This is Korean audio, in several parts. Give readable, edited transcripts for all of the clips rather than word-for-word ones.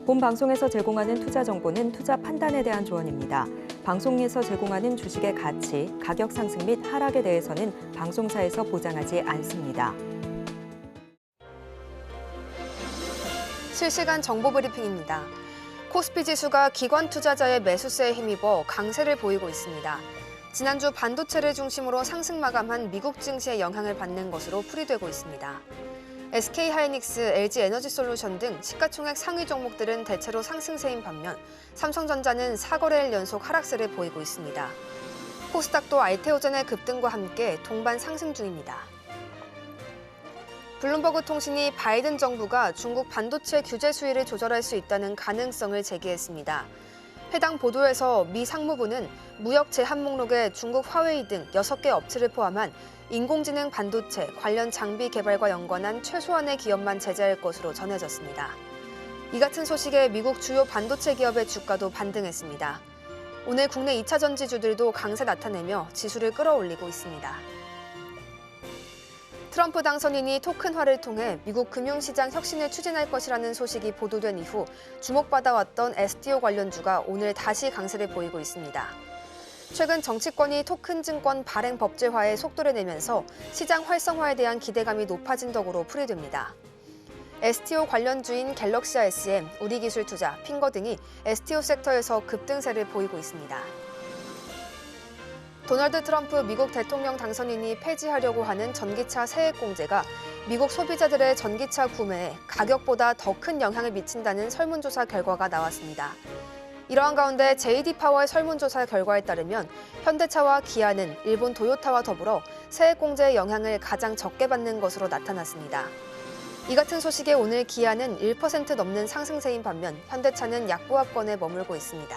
본 방송에서 제공하는 투자 정보는 투자 판단에 대한 조언입니다. 방송에서 제공하는 주식의 가치, 가격 상승 및 하락에 대해서는 방송사에서 보장하지 않습니다. 실시간 정보 브리핑입니다. 코스피 지수가 기관 투자자의 매수세에 힘입어 강세를 보이고 있습니다. 지난주 반도체를 중심으로 상승 마감한 미국 증시에 영향을 받는 것으로 풀이되고 있습니다. SK하이닉스, LG에너지솔루션 등 시가총액 상위 종목들은 대체로 상승세인 반면 삼성전자는 4거래일 연속 하락세를 보이고 있습니다. 코스닥도 알테오젠의 급등과 함께 동반 상승 중입니다. 블룸버그 통신이 바이든 정부가 중국 반도체 규제 수위를 조절할 수 있다는 가능성을 제기했습니다. 해당 보도에서 미 상무부는 무역 제한 목록에 중국 화웨이 등 6개 업체를 포함한 인공지능 반도체 관련 장비 개발과 연관한 최소한의 기업만 제재할 것으로 전해졌습니다. 이 같은 소식에 미국 주요 반도체 기업의 주가도 반등했습니다. 오늘 국내 2차 전지주들도 강세 나타내며 지수를 끌어올리고 있습니다. 트럼프 당선인이 토큰화를 통해 미국 금융시장 혁신을 추진할 것이라는 소식이 보도된 이후 주목받아왔던 STO 관련주가 오늘 다시 강세를 보이고 있습니다. 최근 정치권이 토큰 증권 발행 법제화에 속도를 내면서 시장 활성화에 대한 기대감이 높아진 덕으로 풀이됩니다. STO 관련주인 갤럭시아 SM, 우리기술투자, 핑거 등이 STO 섹터에서 급등세를 보이고 있습니다. 도널드 트럼프 미국 대통령 당선인이 폐지하려고 하는 전기차 세액 공제가 미국 소비자들의 전기차 구매에 가격보다 더 큰 영향을 미친다는 설문조사 결과가 나왔습니다. 이러한 가운데 JD파워의 설문조사 결과에 따르면 현대차와 기아는 일본 도요타와 더불어 세액 공제의 영향을 가장 적게 받는 것으로 나타났습니다. 이 같은 소식에 오늘 기아는 1% 넘는 상승세인 반면 현대차는 약보합권에 머물고 있습니다.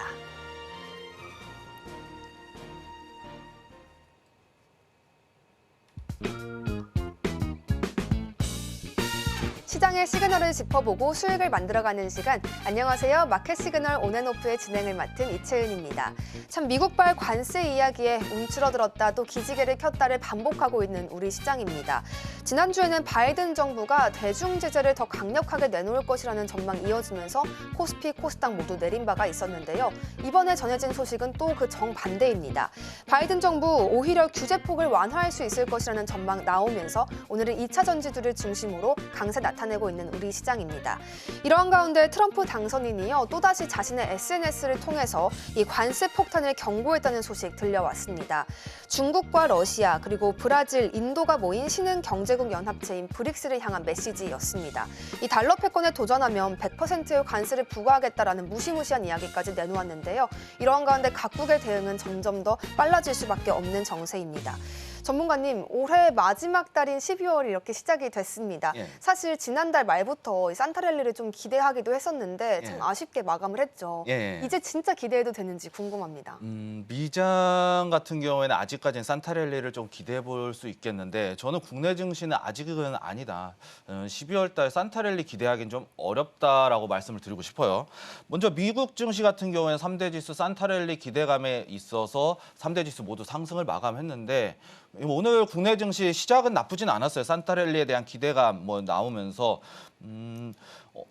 시장의 시그널을 짚어보고 수익을 만들어가는 시간. 안녕하세요. 마켓 시그널 온앤오프의 진행을 맡은 이채은입니다. 참 미국발 관세 이야기에 움츠러들었다 또 기지개를 켰다를 반복하고 있는 우리 시장입니다. 지난주에는 바이든 정부가 대중 제재를 더 강력하게 내놓을 것이라는 전망이 이어지면서 코스피, 코스닥 모두 내린 바가 있었는데요. 이번에 전해진 소식은 또 그 정반대입니다. 바이든 정부 오히려 규제폭을 완화할 수 있을 것이라는 전망 나오면서 오늘은 2차 전지들을 중심으로 강세 나타내고 있는 우리 시장입니다. 이러한 가운데 트럼프 당선인이요 또다시 자신의 SNS를 통해서 이 관세 폭탄을 경고했다는 소식 들려왔습니다. 중국과 러시아 그리고 브라질, 인도가 모인 신흥 경제국 연합체인 브릭스를 향한 메시지였습니다. 이 달러 패권에 도전하면 100%의 관세를 부과하겠다라는 무시무시한 이야기까지 내놓았는데요. 이러한 가운데 각국의 대응은 점점 더 빨라질 수밖에 없는 정세입니다. 전문가님, 올해 마지막 달인 12월이 이렇게 시작이 됐습니다. 사실 지난달 말부터 산타랠리를 좀 기대하기도 했었는데 참 아쉽게 마감을 했죠. 이제 진짜 기대해도 되는지 궁금합니다. 미장 같은 경우에는 아직까지는 산타랠리를 좀 기대해 볼 수 있겠는데 저는 국내 증시는 아직은 아니다. 12월 달 산타랠리 기대하기는 좀 어렵다라고 말씀을 드리고 싶어요. 먼저 미국 증시 같은 경우에는 3대 지수 산타랠리 기대감에 있어서 3대 지수 모두 상승을 마감했는데 오늘 국내 증시 시작은 나쁘진 않았어요. 산타랠리에 대한 기대감 나오면서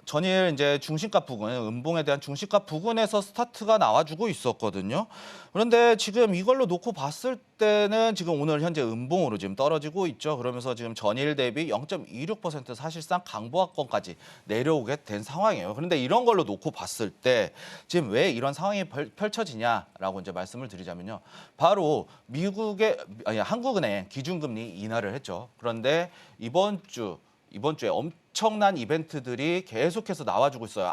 전일 이제 중심가 부근, 음봉에 대한 중심가 부근에서 스타트가 나와주고 있었거든요. 그런데 지금 이걸로 놓고 봤을 때는 지금 오늘 현재 음봉으로 지금 떨어지고 있죠. 그러면서 지금 전일 대비 0.26% 사실상 강보합권까지 내려오게 된 상황이에요. 그런데 이런 걸로 놓고 봤을 때 지금 왜 이런 상황이 펼쳐지냐라고 이제 말씀을 드리자면요. 바로 한국은행 기준금리 인하를 했죠. 그런데 이번 주에 엄청난 이벤트들이 계속해서 나와주고 있어요.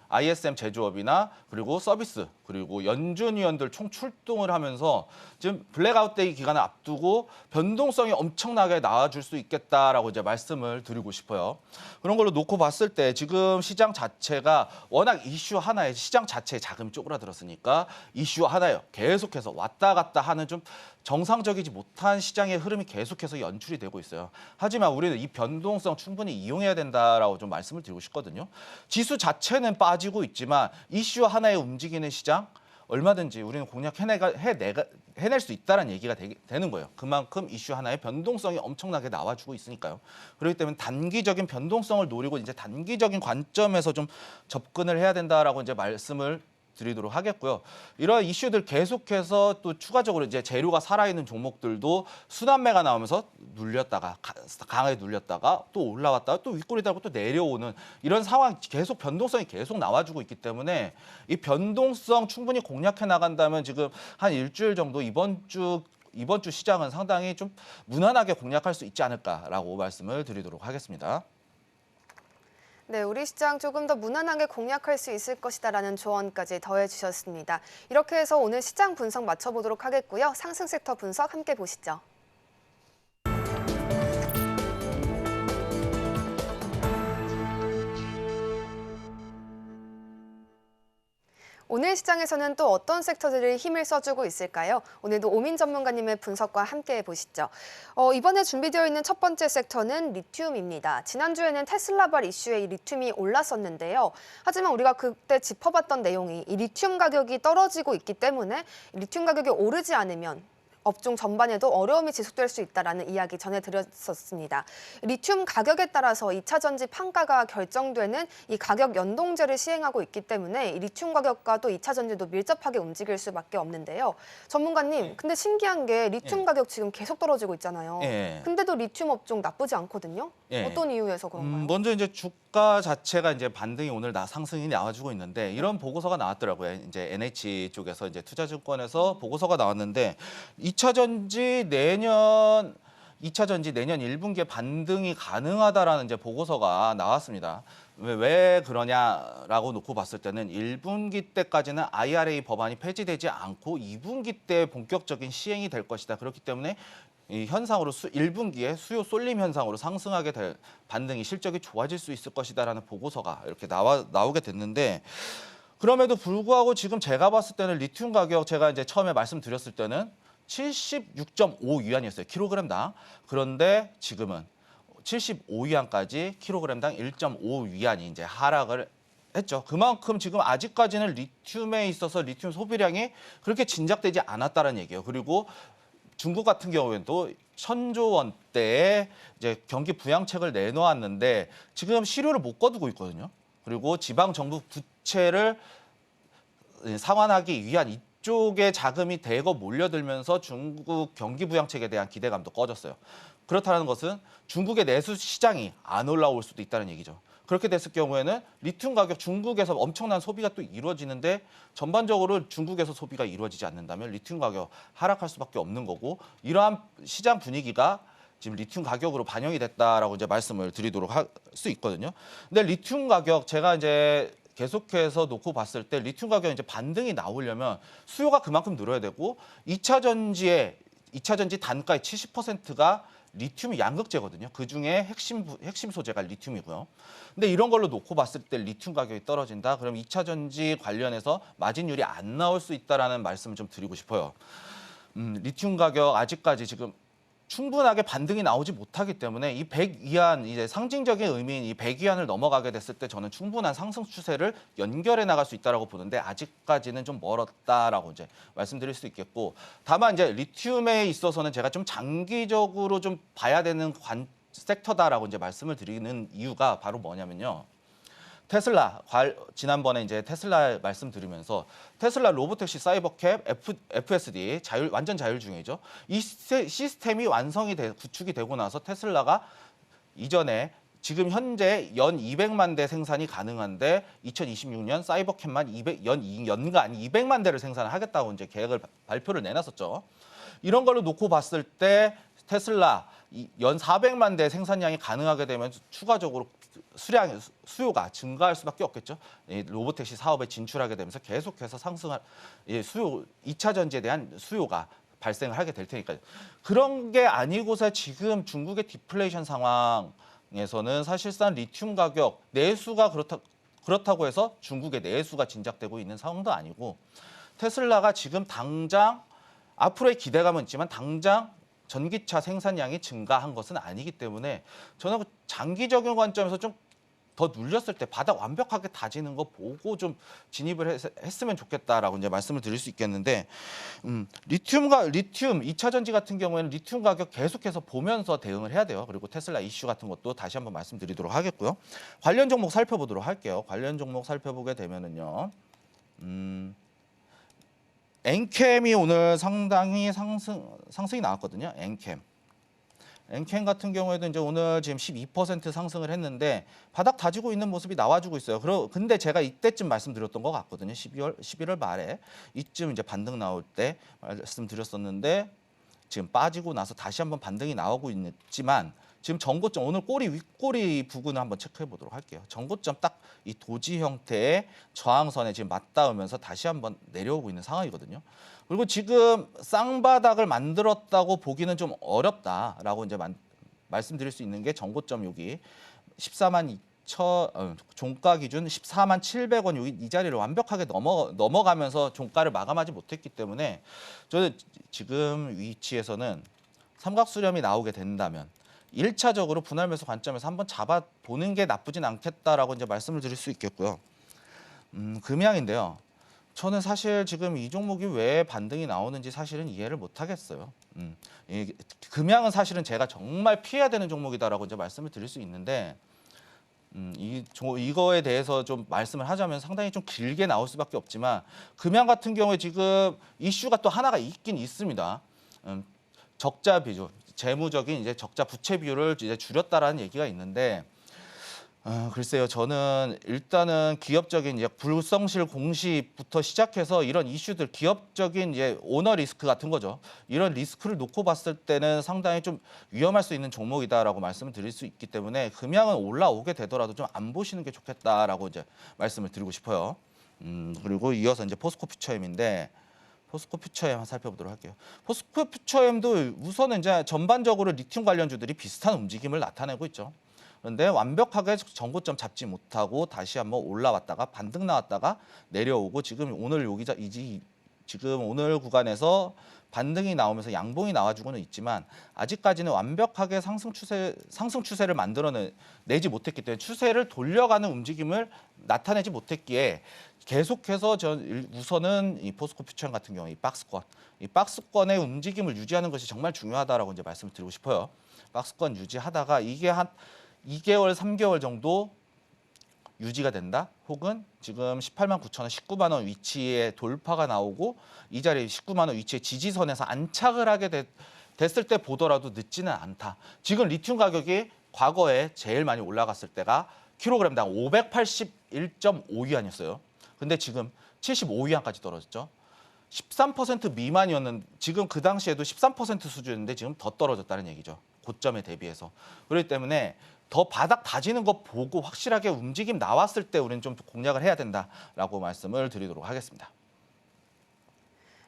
ISM 제조업이나 그리고 서비스 그리고 연준위원들 총 출동을 하면서 지금 블랙아웃 데이 기간을 앞두고 변동성이 엄청나게 나와줄 수 있겠다라고 이제 말씀을 드리고 싶어요. 그런 걸로 놓고 봤을 때 지금 시장 자체가 워낙 이슈 하나에 시장 자체에 자금이 쪼그라들었으니까 이슈 하나예요. 계속해서 왔다 갔다 하는 좀 정상적이지 못한 시장의 흐름이 계속해서 연출이 되고 있어요. 하지만 우리는 이 변동성 충분히 이용해야 된다라고 좀 말씀을 드리고 싶거든요. 지수 자체는 빠지고 있지만 이슈 하나에 움직이는 시장, 얼마든지 우리는 해낼 수 있다는 얘기가 되는 거예요. 그만큼 이슈 하나의 변동성이 엄청나게 나와주고 있으니까요. 그렇기 때문에 단기적인 변동성을 노리고 이제 단기적인 관점에서 좀 접근을 해야 된다라고 이제 말씀을 드리도록 하겠고요. 이러한 이슈들 계속해서 또 추가적으로 이제 재료가 살아있는 종목들도 순환매가 나오면서 눌렸다가 강하게 눌렸다가 또 올라왔다가 또 윗꼬리 달고 또 내려오는 이런 상황 계속 변동성이 계속 나와주고 있기 때문에 이 변동성 충분히 공략해 나간다면 지금 한 일주일 정도 이번 주 시장은 상당히 좀 무난하게 공략할 수 있지 않을까라고 말씀을 드리도록 하겠습니다. 네, 우리 시장 조금 더 무난하게 공략할 수 있을 것이다라는 조언까지 더해주셨습니다. 이렇게 해서 오늘 시장 분석 맞춰보도록 하겠고요. 상승 섹터 분석 함께 보시죠. 오늘 시장에서는 또 어떤 섹터들이 힘을 써주고 있을까요? 오늘도 오민 전문가님의 분석과 함께 보시죠. 이번에 준비되어 있는 첫 번째 섹터는 리튬입니다. 지난주에는 테슬라발 이슈에 이 리튬이 올랐었는데요. 하지만 우리가 그때 짚어봤던 내용이 이 리튬 가격이 떨어지고 있기 때문에 리튬 가격이 오르지 않으면 업종 전반에도 어려움이 지속될 수 있다는 이야기 전해드렸었습니다. 리튬 가격에 따라서 2차 전지 판가가 결정되는 이 가격 연동제를 시행하고 있기 때문에 이 리튬 가격과 또 2차 전지도 밀접하게 움직일 수밖에 없는데요. 전문가님, 근데 신기한 게 리튬 가격 지금 계속 떨어지고 있잖아요. 근데도 리튬 업종 나쁘지 않거든요. 어떤 이유에서 그런가요? 먼저 이제 주가 자체가 이제 반등이 오늘 상승이 나와주고 있는데 이런 보고서가 나왔더라고요. 이제 NH 쪽에서 이제 투자증권에서 보고서가 나왔는데 2차 전지 내년 1분기에 반등이 가능하다라는 이제 보고서가 나왔습니다. 왜 그러냐라고 놓고 봤을 때는 1분기 때까지는 IRA 법안이 폐지되지 않고 2분기 때 본격적인 시행이 될 것이다. 그렇기 때문에 이 현상으로 1분기에 수요 쏠림 현상으로 상승하게 될 반등이 실적이 좋아질 수 있을 것이다라는 보고서가 이렇게 나오게 됐는데 그럼에도 불구하고 지금 제가 봤을 때는 리튬 가격 제가 이제 처음에 말씀드렸을 때는 76.5위안이었어요. 킬로그램당. 그런데 지금은 75위안까지 킬로그램당 1.5위안이 이제 하락을 했죠. 그만큼 지금 아직까지는 리튬에 있어서 리튬 소비량이 그렇게 진작되지 않았다는 얘기예요. 그리고 중국 같은 경우에는 또 1,000조 원대의 이제 경기 부양책을 내놓았는데 지금 실효를 못 거두고 있거든요. 그리고 지방 정부 부채를 상환하기 위한 이쪽에 자금이 대거 몰려들면서 중국 경기 부양책에 대한 기대감도 꺼졌어요. 그렇다는 것은 중국의 내수 시장이 안 올라올 수도 있다는 얘기죠. 그렇게 됐을 경우에는 리튬 가격 중국에서 엄청난 소비가 또 이루어지는데 전반적으로 중국에서 소비가 이루어지지 않는다면 리튬 가격 하락할 수밖에 없는 거고 이러한 시장 분위기가 지금 리튬 가격으로 반영이 됐다라고 이제 말씀을 드리도록 할 수 있거든요. 근데 리튬 가격 제가 이제 계속해서 놓고 봤을 때 리튬 가격 이제 반등이 나오려면 수요가 그만큼 늘어야 되고 2차 전지 단가의 70%가 리튬 양극재거든요. 그중에 핵심 소재가 리튬이고요. 근데 이런 걸로 놓고 봤을 때 리튬 가격이 떨어진다. 그럼 2차 전지 관련해서 마진율이 안 나올 수 있다라는 말씀을 좀 드리고 싶어요. 리튬 가격 아직까지 지금 충분하게 반등이 나오지 못하기 때문에 이 100위안 이제 상징적인 의미인 이 100위안을 넘어가게 됐을 때 저는 충분한 상승 추세를 연결해 나갈 수 있다라고 보는데 아직까지는 좀 멀었다라고 이제 말씀드릴 수 있겠고 다만 이제 리튬에 있어서는 제가 좀 장기적으로 좀 봐야 되는 섹터다라고 이제 말씀을 드리는 이유가 바로 뭐냐면요. 테슬라 지난번에 이제 테슬라 말씀드리면서 테슬라 로보택시 사이버캡 FSD 완전 자율 중이죠. 이 시스템이 구축이 되고 나서 테슬라가 이전에 지금 현재 연 200만 대 생산이 가능한데 2026년 사이버캡만 연간 200만 대를 생산하겠다고 이제 계획을 발표를 내놨었죠. 이런 걸로 놓고 봤을 때 테슬라 연 400만 대 생산량이 가능하게 되면 추가적으로 수요가 증가할 수밖에 없겠죠. 로보택시 사업에 진출하게 되면서 계속해서 상승할 2차 전지에 대한 수요가 발생을 하게 될 테니까요. 그런 게 아니고서 지금 중국의 디플레이션 상황에서는 사실상 리튬 가격 내수가 그렇다고 해서 중국의 내수가 진작되고 있는 상황도 아니고 테슬라가 지금 당장 앞으로의 기대감은 있지만 당장 전기차 생산량이 증가한 것은 아니기 때문에 저는 장기적인 관점에서 좀 더 눌렸을 때 바닥 완벽하게 다지는 거 보고 좀 진입을 했으면 좋겠다라고 이제 말씀을 드릴 수 있겠는데 리튬 2차 전지 같은 경우에는 리튬 가격 계속해서 보면서 대응을 해야 돼요. 그리고 테슬라 이슈 같은 것도 다시 한번 말씀드리도록 하겠고요. 관련 종목 살펴보도록 할게요. 관련 종목 살펴보게 되면은요. 엔캠이 오늘 상당히 상승이 나왔거든요. 엔캠 같은 경우에도 이제 오늘 지금 12% 상승을 했는데 바닥 다지고 있는 모습이 나와주고 있어요. 근데 제가 이때쯤 말씀드렸던 것 같거든요. 11월 말에 이쯤 이제 반등 나올 때 말씀드렸었는데 지금 빠지고 나서 다시 한번 반등이 나오고 있지만 지금 전고점 오늘 윗꼬리 부근을 한번 체크해 보도록 할게요. 전고점 딱 이 도지 형태의 저항선에 지금 맞닿으면서 다시 한번 내려오고 있는 상황이거든요. 그리고 지금 쌍바닥을 만들었다고 보기는 좀 어렵다라고 이제 말씀드릴 수 있는 게 전고점 여기 14만 2천 종가 기준 14만 700원 이 자리를 완벽하게 넘어가면서 종가를 마감하지 못했기 때문에 저는 지금 위치에서는 삼각수렴이 나오게 된다면 1차적으로 분할 매수 관점에서 한번 잡아보는 게 나쁘진 않겠다라고 이제 말씀을 드릴 수 있겠고요. 금양인데요. 저는 사실 지금 이 종목이 왜 반등이 나오는지 사실은 이해를 못 하겠어요. 금양은 사실은 제가 정말 피해야 되는 종목이다라고 이제 말씀을 드릴 수 있는데 이거에 대해서 좀 말씀을 하자면 상당히 좀 길게 나올 수밖에 없지만 금양 같은 경우에 지금 이슈가 또 하나가 있긴 있습니다. 적자 비율, 재무적인 이제 적자 부채 비율을 이제 줄였다라는 얘기가 있는데 글쎄요, 저는 일단은 기업적인 이제 불성실 공시부터 시작해서 이런 이슈들, 기업적인 이제 오너 리스크 같은 거죠. 이런 리스크를 놓고 봤을 때는 상당히 좀 위험할 수 있는 종목이다라고 말씀을 드릴 수 있기 때문에 금양은 올라오게 되더라도 좀 안 보시는 게 좋겠다라고 이제 말씀을 드리고 싶어요. 그리고 이어서 이제 포스코 퓨처엠인데. 포스코 퓨처엠 한번 살펴보도록 할게요. 포스코 퓨처엠도 우선은 이제 전반적으로 리튬 관련주들이 비슷한 움직임을 나타내고 있죠. 그런데 완벽하게 전고점 잡지 못하고 다시 한번 올라왔다가 반등 나왔다가 내려오고 지금 오늘 지금 오늘 구간에서 반등이 나오면서 양봉이 나와주고는 있지만 아직까지는 완벽하게 상승 추세를 만들어내지 못했기 때문에 추세를 돌려가는 움직임을 나타내지 못했기에 계속해서 우선은 이 포스코 퓨처엠 같은 경우 이 박스권의 움직임을 유지하는 것이 정말 중요하다라고 이제 말씀을 드리고 싶어요. 박스권 유지하다가 이게 한 2개월, 3개월 정도 유지가 된다. 혹은 지금 18만 9천 원, 19만 원 위치에 돌파가 나오고 이 자리에 19만 원 위치에 지지선에서 안착을 하게 됐을 때 보더라도 늦지는 않다. 지금 리튬 가격이 과거에 제일 많이 올라갔을 때가 킬로그램당 581.5위안이었어요. 근데 지금 75위안까지 떨어졌죠. 13% 미만이었는 지금 그 당시에도 13% 수준인데 지금 더 떨어졌다는 얘기죠. 고점에 대비해서. 그렇기 때문에 더 바닥 다지는 거 보고 확실하게 움직임 나왔을 때 우리는 좀 공략을 해야 된다라고 말씀을 드리도록 하겠습니다.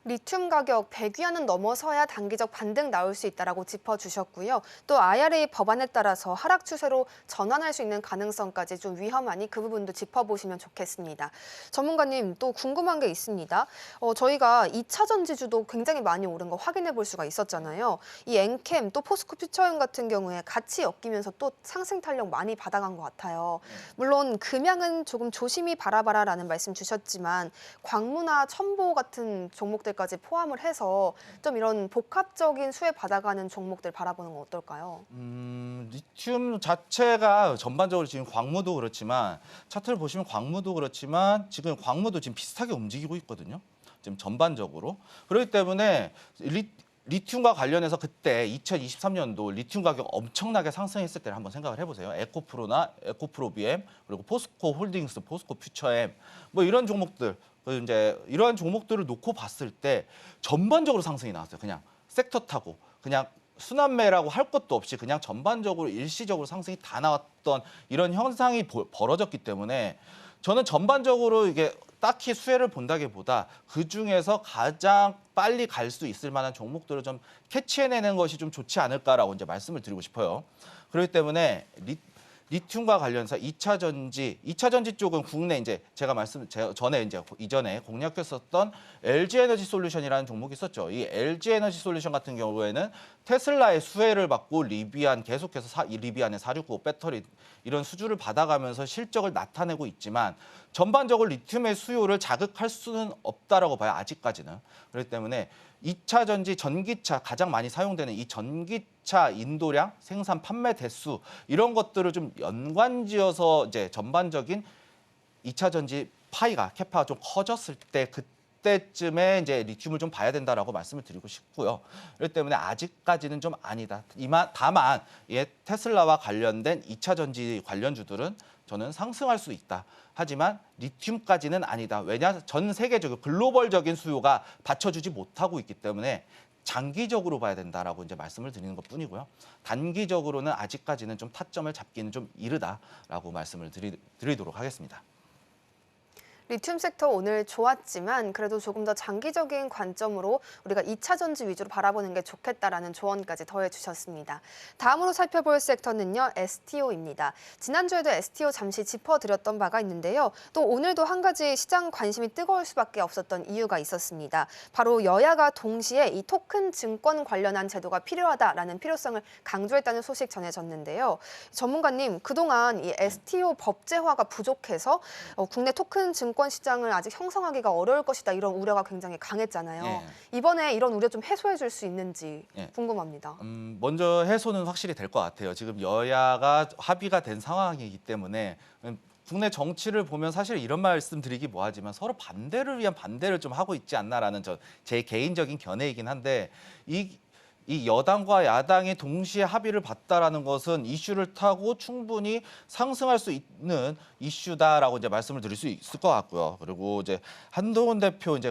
리튬 가격 100위안은 넘어서야 단기적 반등 나올 수 있다라고 짚어주셨고요. 또 IRA 법안에 따라서 하락 추세로 전환할 수 있는 가능성까지 좀 위험하니 그 부분도 짚어보시면 좋겠습니다. 전문가님, 또 궁금한 게 있습니다. 저희가 2차 전지주도 굉장히 많이 오른 거 확인해 볼 수가 있었잖아요. 이 엔캠 또 포스코 퓨처엠 같은 경우에 같이 엮이면서 또 상승 탄력 많이 받아간 것 같아요. 물론 금양은 조금 조심히 바라봐라라는 말씀 주셨지만 광무나 첨보 같은 종목들 까지 포함을 해서 좀 이런 복합적인 수혜 받아가는 종목들 바라보는 건 어떨까요? 리튬 자체가 전반적으로 지금 광무도 그렇지만 차트를 보시면 광무도 그렇지만 지금 광무도 지금 비슷하게 움직이고 있거든요. 지금 전반적으로. 그렇기 때문에 리튬과 관련해서 그때 2023년도 리튬 가격 엄청나게 상승했을 때를 한번 생각을 해보세요. 에코프로 BM 그리고 포스코 홀딩스, 포스코 퓨처엠 뭐 이런 종목들 이제 이러한 종목들을 놓고 봤을 때 전반적으로 상승이 나왔어요. 그냥 섹터 타고 그냥 순환매라고 할 것도 없이 그냥 전반적으로 일시적으로 상승이 다 나왔던 이런 현상이 벌어졌기 때문에 저는 전반적으로 이게 딱히 수혜를 본다기보다 그 중에서 가장 빨리 갈 수 있을 만한 종목들을 좀 캐치해내는 것이 좀 좋지 않을까라고 이제 말씀을 드리고 싶어요. 그렇기 때문에 리튬과 관련해서 2차 전지 쪽은 국내 이제 제가 이전에 공략했었던 LG 에너지 솔루션이라는 종목이 있었죠. 이 LG 에너지 솔루션 같은 경우에는 테슬라의 수혜를 받고 계속해서 리비안의 4695 배터리 이런 수주를 받아가면서 실적을 나타내고 있지만 전반적으로 리튬의 수요를 자극할 수는 없다라고 봐요. 아직까지는. 그렇기 때문에 2차 전지 전기차 가장 많이 사용되는 이 전기차 인도량, 생산 판매 대수 이런 것들을 좀 연관지어서 이제 전반적인 2차 전지 캐파가 좀 커졌을 때 그때쯤에 이제 리튬을 좀 봐야 된다라고 말씀을 드리고 싶고요. 그렇기 때문에 아직까지는 좀 아니다. 다만 테슬라와 관련된 2차 전지 관련주들은 저는 상승할 수 있다. 하지만 리튬까지는 아니다. 왜냐? 전 세계적으로 글로벌적인 수요가 받쳐주지 못하고 있기 때문에 장기적으로 봐야 된다라고 이제 말씀을 드리는 것뿐이고요. 단기적으로는 아직까지는 좀 타점을 잡기는 좀 이르다라고 말씀을 드리도록 하겠습니다. 리튬 섹터 오늘 좋았지만 그래도 조금 더 장기적인 관점으로 우리가 2차 전지 위주로 바라보는 게 좋겠다라는 조언까지 더해주셨습니다. 다음으로 살펴볼 섹터는요, STO입니다. 지난주에도 STO 잠시 짚어드렸던 바가 있는데요. 또 오늘도 한 가지 시장 관심이 뜨거울 수밖에 없었던 이유가 있었습니다. 바로 여야가 동시에 이 토큰 증권 관련한 제도가 필요하다라는 필요성을 강조했다는 소식 전해졌는데요. 전문가님, 그동안 이 STO 법제화가 부족해서 국내 토큰 증권 시장을 아직 형성하기가 어려울 것이다 이런 우려가 굉장히 강했잖아요. 예. 이번에 이런 우려 좀 해소해 줄 수 있는지 궁금합니다. 먼저 해소는 확실히 될 것 같아요. 지금 여야가 합의가 된 상황이기 때문에 국내 정치를 보면 사실 이런 말씀 드리기 뭐하지만 서로 반대를 위한 반대를 좀 하고 있지 않나라는 제 개인적인 견해이긴 한데 이 여당과 야당이 동시에 합의를 봤다라는 것은 이슈를 타고 충분히 상승할 수 있는 이슈다라고 이제 말씀을 드릴 수 있을 것 같고요. 그리고 이제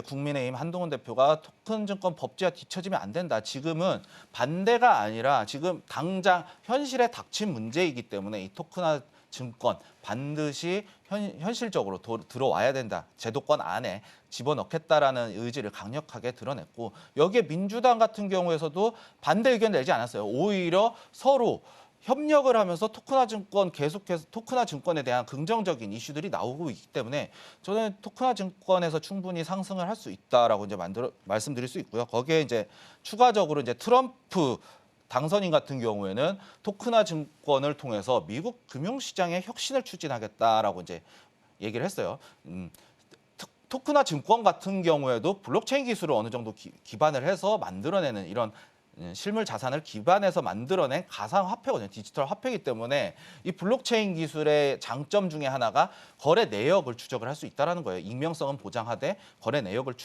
국민의힘 한동훈 대표가 토큰 증권 법제화 뒤처지면 안 된다. 지금은 반대가 아니라 지금 당장 현실에 닥친 문제이기 때문에 이 토큰화 증권 반드시 현실적으로 들어와야 된다. 제도권 안에 집어넣겠다라는 의지를 강력하게 드러냈고 여기에 민주당 같은 경우에서도 반대 의견 내지 않았어요. 오히려 서로 협력을 하면서 계속해서 토큰화 증권에 대한 긍정적인 이슈들이 나오고 있기 때문에 저는 토큰화 증권에서 충분히 상승을 할 수 있다라고 이제 말씀드릴 수 있고요. 거기에 이제 추가적으로 이제 트럼프 당선인 같은 경우에는 토큰화 증권을 통해서 미국 금융시장의 혁신을 추진하겠다라고 이제 얘기를 했어요. 토큰화 증권 같은 경우에도 블록체인 기술을 어느 정도 기반을 해서 만들어내는 이런 실물 자산을 기반해서 만들어낸 가상화폐거든요. 디지털 화폐이기 때문에 이 블록체인 기술의 장점 중에 하나가 거래 내역을 추적을 할 수 있다는 거예요. 익명성은 보장하되 거래 내역을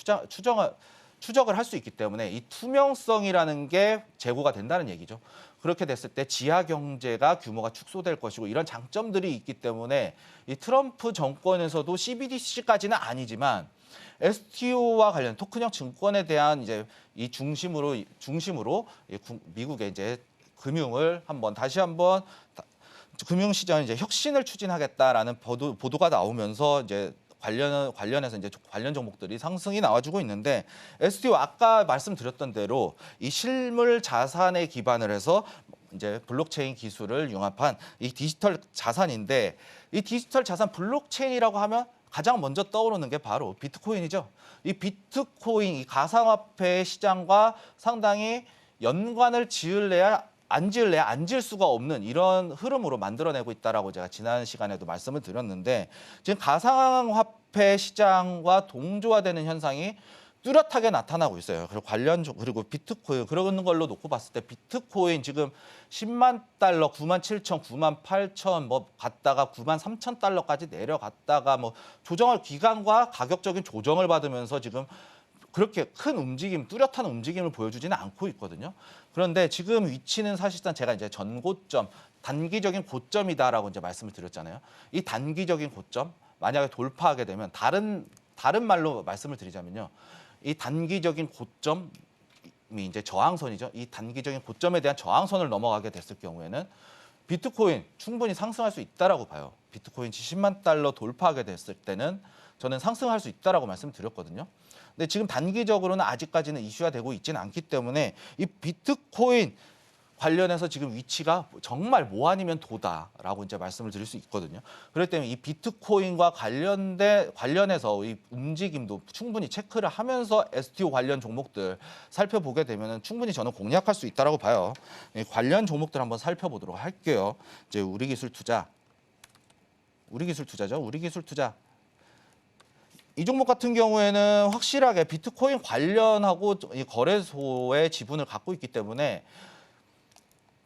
추적을 할 수 있기 때문에 이 투명성이라는 게 제고가 된다는 얘기죠. 그렇게 됐을 때 지하 경제가 규모가 축소될 것이고 이런 장점들이 있기 때문에 이 트럼프 정권에서도 CBDC까지는 아니지만 STO와 관련 토큰형 증권에 대한 이제 이 중심으로 미국의 이제 다시 한번 금융시장 이제 혁신을 추진하겠다라는 보도가 나오면서 이제 관련해서 이제 관련 종목들이 상승이 나와주고 있는데 STO 아까 말씀드렸던 대로 이 실물 자산에 기반을 해서 이제 블록체인 기술을 융합한 이 디지털 자산인데 이 디지털 자산 블록체인이라고 하면 가장 먼저 떠오르는 게 바로 비트코인이죠. 이 비트코인 이 가상화폐 시장과 상당히 연관을 지을 수가 없는 이런 흐름으로 만들어내고 있다라고 제가 지난 시간에도 말씀을 드렸는데 지금 가상화폐 시장과 동조화되는 현상이 뚜렷하게 나타나고 있어요. 그리고 비트코인 그런 걸로 놓고 봤을 때 비트코인 지금 10만 달러, 9만 7천, 9만 8천 갔다가 9만 3천 달러까지 내려갔다가 기간과 가격적인 조정을 받으면서 지금 그렇게 큰 뚜렷한 움직임을 보여주지는 않고 있거든요. 그런데 지금 위치는 사실상 제가 이제 전고점, 단기적인 고점이다라고 이제 말씀을 드렸잖아요. 이 단기적인 고점 만약에 돌파하게 되면 다른 말로 말씀을 드리자면요. 이 단기적인 고점이 이제 저항선이죠. 이 단기적인 고점에 대한 저항선을 넘어가게 됐을 경우에는 비트코인 충분히 상승할 수 있다라고 봐요. 비트코인 10만 달러 돌파하게 됐을 때는 저는 상승할 수 있다라고 말씀드렸거든요. 근데 지금 단기적으로는 아직까지는 이슈가 되고 있지는 않기 때문에 이 비트코인 관련해서 지금 위치가 정말 뭐 아니면 도다라고 이제 말씀을 드릴 수 있거든요. 그렇기 때문에 이 비트코인과 관련해서 이 움직임도 충분히 체크를 하면서 STO 관련 종목들 살펴보게 되면 충분히 저는 공략할 수 있다라고 봐요. 이 관련 종목들 한번 살펴보도록 할게요. 이제 우리기술투자죠. 우리기술투자. 이 종목 같은 경우에는 확실하게 비트코인 관련하고 이 거래소의 지분을 갖고 있기 때문에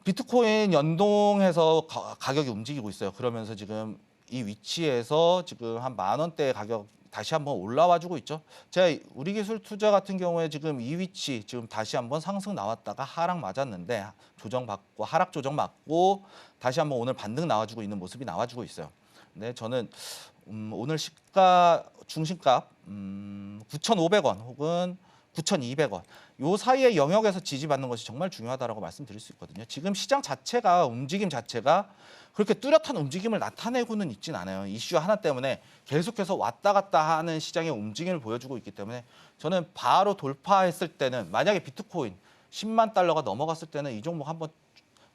비트코인 연동해서 가격이 움직이고 있어요. 그러면서 지금 이 위치에서 지금 한 10,000원대 가격 다시 한번 올라와 주고 있죠. 제가 우리기술투자 같은 경우에 지금 이 위치 지금 다시 한번 상승 나왔다가 하락 맞았는데 조정받고 하락 조정 맞고 다시 한번 오늘 반등 나와주고 있는 모습이 나와주고 있어요. 근데 저는 오늘 중심가 9,500원 혹은 9,200원 요 사이의 영역에서 지지받는 것이 정말 중요하다라고 말씀드릴 수 있거든요. 지금 시장 자체가 움직임 자체가 그렇게 뚜렷한 움직임을 나타내고는 있진 않아요. 이슈 하나 때문에 계속해서 왔다 갔다 하는 시장의 움직임을 보여주고 있기 때문에 저는 바로 돌파했을 때는 만약에 비트코인 10만 달러가 넘어갔을 때는 이 종목 한번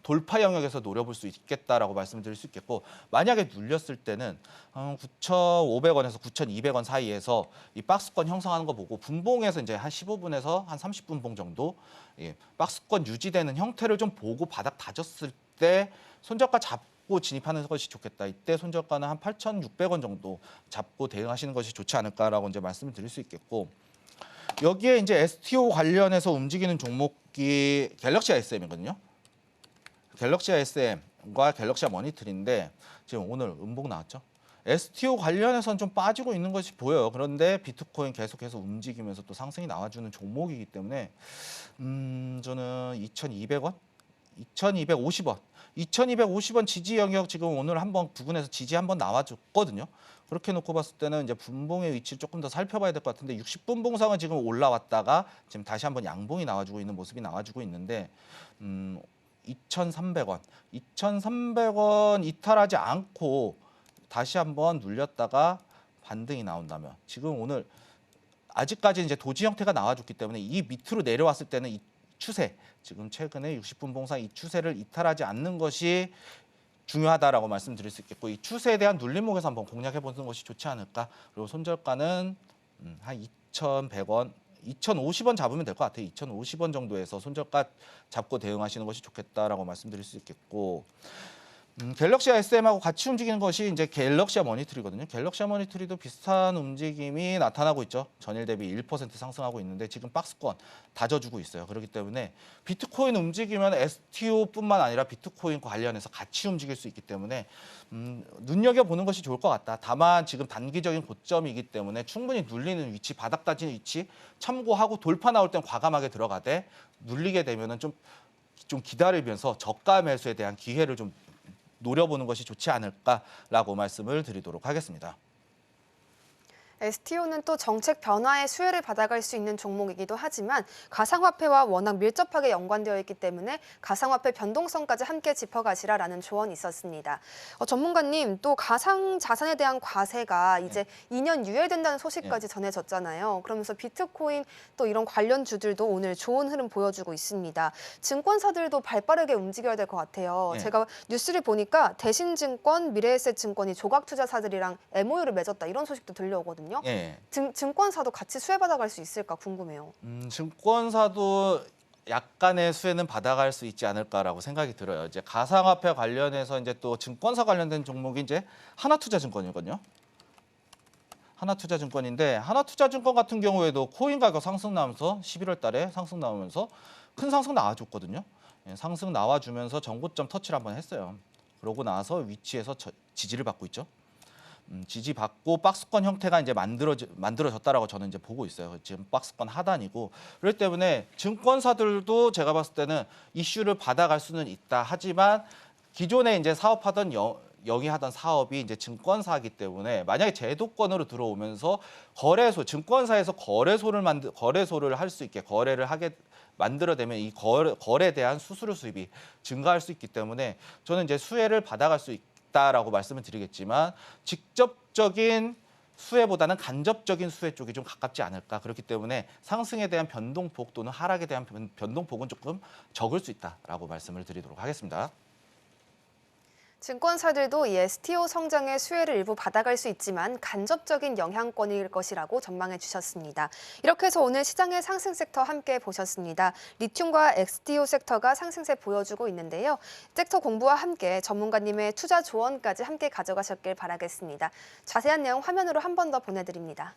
돌파 영역에서 노려볼 수 있겠다라고 말씀드릴 수 있겠고 만약에 눌렸을 때는 9,500원에서 9,200원 사이에서 이 박스권 형성하는 거 보고 분봉에서 이제 한 15분에서 한 30분봉 정도 박스권 유지되는 형태를 좀 보고 바닥 다졌을 때 손절가 잡고 진입하는 것이 좋겠다. 이때 손절가는 한 8,600원 정도 잡고 대응하시는 것이 좋지 않을까라고 이제 말씀을 드릴 수 있겠고 여기에 이제 STO 관련해서 움직이는 종목이 갤럭시아 SM이거든요. 갤럭시아 SM과 갤럭시아 머니터리인데 지금 오늘 음봉 나왔죠. STO 관련해서는 좀 빠지고 있는 것이 보여요. 그런데 비트코인 계속해서 움직이면서 또 상승이 나와주는 종목이기 때문에 저는 2,200원, 2,250원, 2,250원 지지 영역 지금 오늘 한번 부근에서 지지 한번 나와줬거든요. 그렇게 놓고 봤을 때는 이제 분봉의 위치를 조금 더 살펴봐야 될 것 같은데 60분 봉상은 지금 올라왔다가 지금 다시 한번 양봉이 나와주고 있는 모습이 나와주고 있는데 2,300원, 2,300원 이탈하지 않고 다시 한번 눌렸다가 반등이 나온다면 지금 오늘 아직까지 이제 도지 형태가 나와줬기 때문에 이 밑으로 내려왔을 때는 이 추세 지금 최근에 60분 봉상 이 추세를 이탈하지 않는 것이 중요하다라고 말씀드릴 수 있겠고 이 추세에 대한 눌림목에서 한번 공략해 보는 것이 좋지 않을까. 그리고 손절가는 한 2,100원. 2,050원 잡으면 될 것 같아요. 2,050원 정도에서 손절가 잡고 대응하시는 것이 좋겠다라고 말씀드릴 수 있겠고 갤럭시아 SM하고 같이 움직이는 것이 이제 갤럭시아 머니터리거든요. 갤럭시아 머니터리도 비슷한 움직임이 나타나고 있죠. 전일 대비 1% 상승하고 있는데 지금 박스권 다져주고 있어요. 그렇기 때문에 비트코인 움직이면 STO뿐만 아니라 비트코인 관련해서 같이 움직일 수 있기 때문에 눈여겨보는 것이 좋을 것 같다. 다만 지금 단기적인 고점이기 때문에 충분히 눌리는 위치, 바닥 다지는 위치 참고하고 돌파 나올 땐 과감하게 들어가되 눌리게 되면은 좀 기다리면서 저가 매수에 대한 기회를 좀 노려보는 것이 좋지 않을까라고 말씀을 드리도록 하겠습니다. STO는 또 정책 변화의 수혜를 받아갈 수 있는 종목이기도 하지만 가상화폐와 워낙 밀접하게 연관되어 있기 때문에 가상화폐 변동성까지 함께 짚어가시라라는 조언이 있었습니다. 전문가님, 또 가상자산에 대한 과세가 이제 2년 유예된다는 소식까지 전해졌잖아요. 그러면서 비트코인 또 이런 관련주들도 오늘 좋은 흐름 보여주고 있습니다. 증권사들도 발빠르게 움직여야 될 것 같아요. 제가 뉴스를 보니까 대신증권, 미래에셋증권이 조각투자사들이랑 MOU를 맺었다 이런 소식도 들려오거든요. 증권사도 같이 수혜받아갈 수 있을까 궁금해요. 증권사도 약간의 수혜는 받아갈 수 있지 않을까라고 생각이 들어요. 이제 가상화폐 관련해서 이제 또 증권사 관련된 종목이 이제 하나투자증권이거든요. 하나투자증권인데 하나투자증권 같은 경우에도 코인 가격 상승 나면서 11월 달에 상승 나오면서 큰 상승 나와줬거든요. 상승 나와주면서 전고점 터치를 한번 했어요. 그러고 나서 위치에서 지지를 받고 있죠. 지지받고 박스권 형태가 이제 만들어졌다라고 저는 이제 보고 있어요. 지금 박스권 하단이고 그렇기 때문에 증권사들도 제가 봤을 때는 이슈를 받아갈 수는 있다. 하지만 기존에 이제 사업하던 영위하던 사업이 이제 증권사이기 때문에 만약에 제도권으로 들어오면서 증권사에서 거래소를 할 수 있게 거래를 하게 만들어내면 이 거래에 대한 수수료 수입이 증가할 수 있기 때문에 저는 이제 수혜를 받아갈 수 있다라고 말씀을 드리겠지만 직접적인 수혜보다는 간접적인 수혜 쪽이 좀 가깝지 않을까. 그렇기 때문에 상승에 대한 변동폭 또는 하락에 대한 변동폭은 조금 적을 수 있다라고 말씀을 드리도록 하겠습니다. 증권사들도 이 STO 성장의 수혜를 일부 받아갈 수 있지만 간접적인 영향권일 것이라고 전망해 주셨습니다. 이렇게 해서 오늘 시장의 상승 섹터 함께 보셨습니다. 리튬과 STO 섹터가 상승세 보여주고 있는데요. 섹터 공부와 함께 전문가님의 투자 조언까지 함께 가져가셨길 바라겠습니다. 자세한 내용 화면으로 한 번 더 보내드립니다.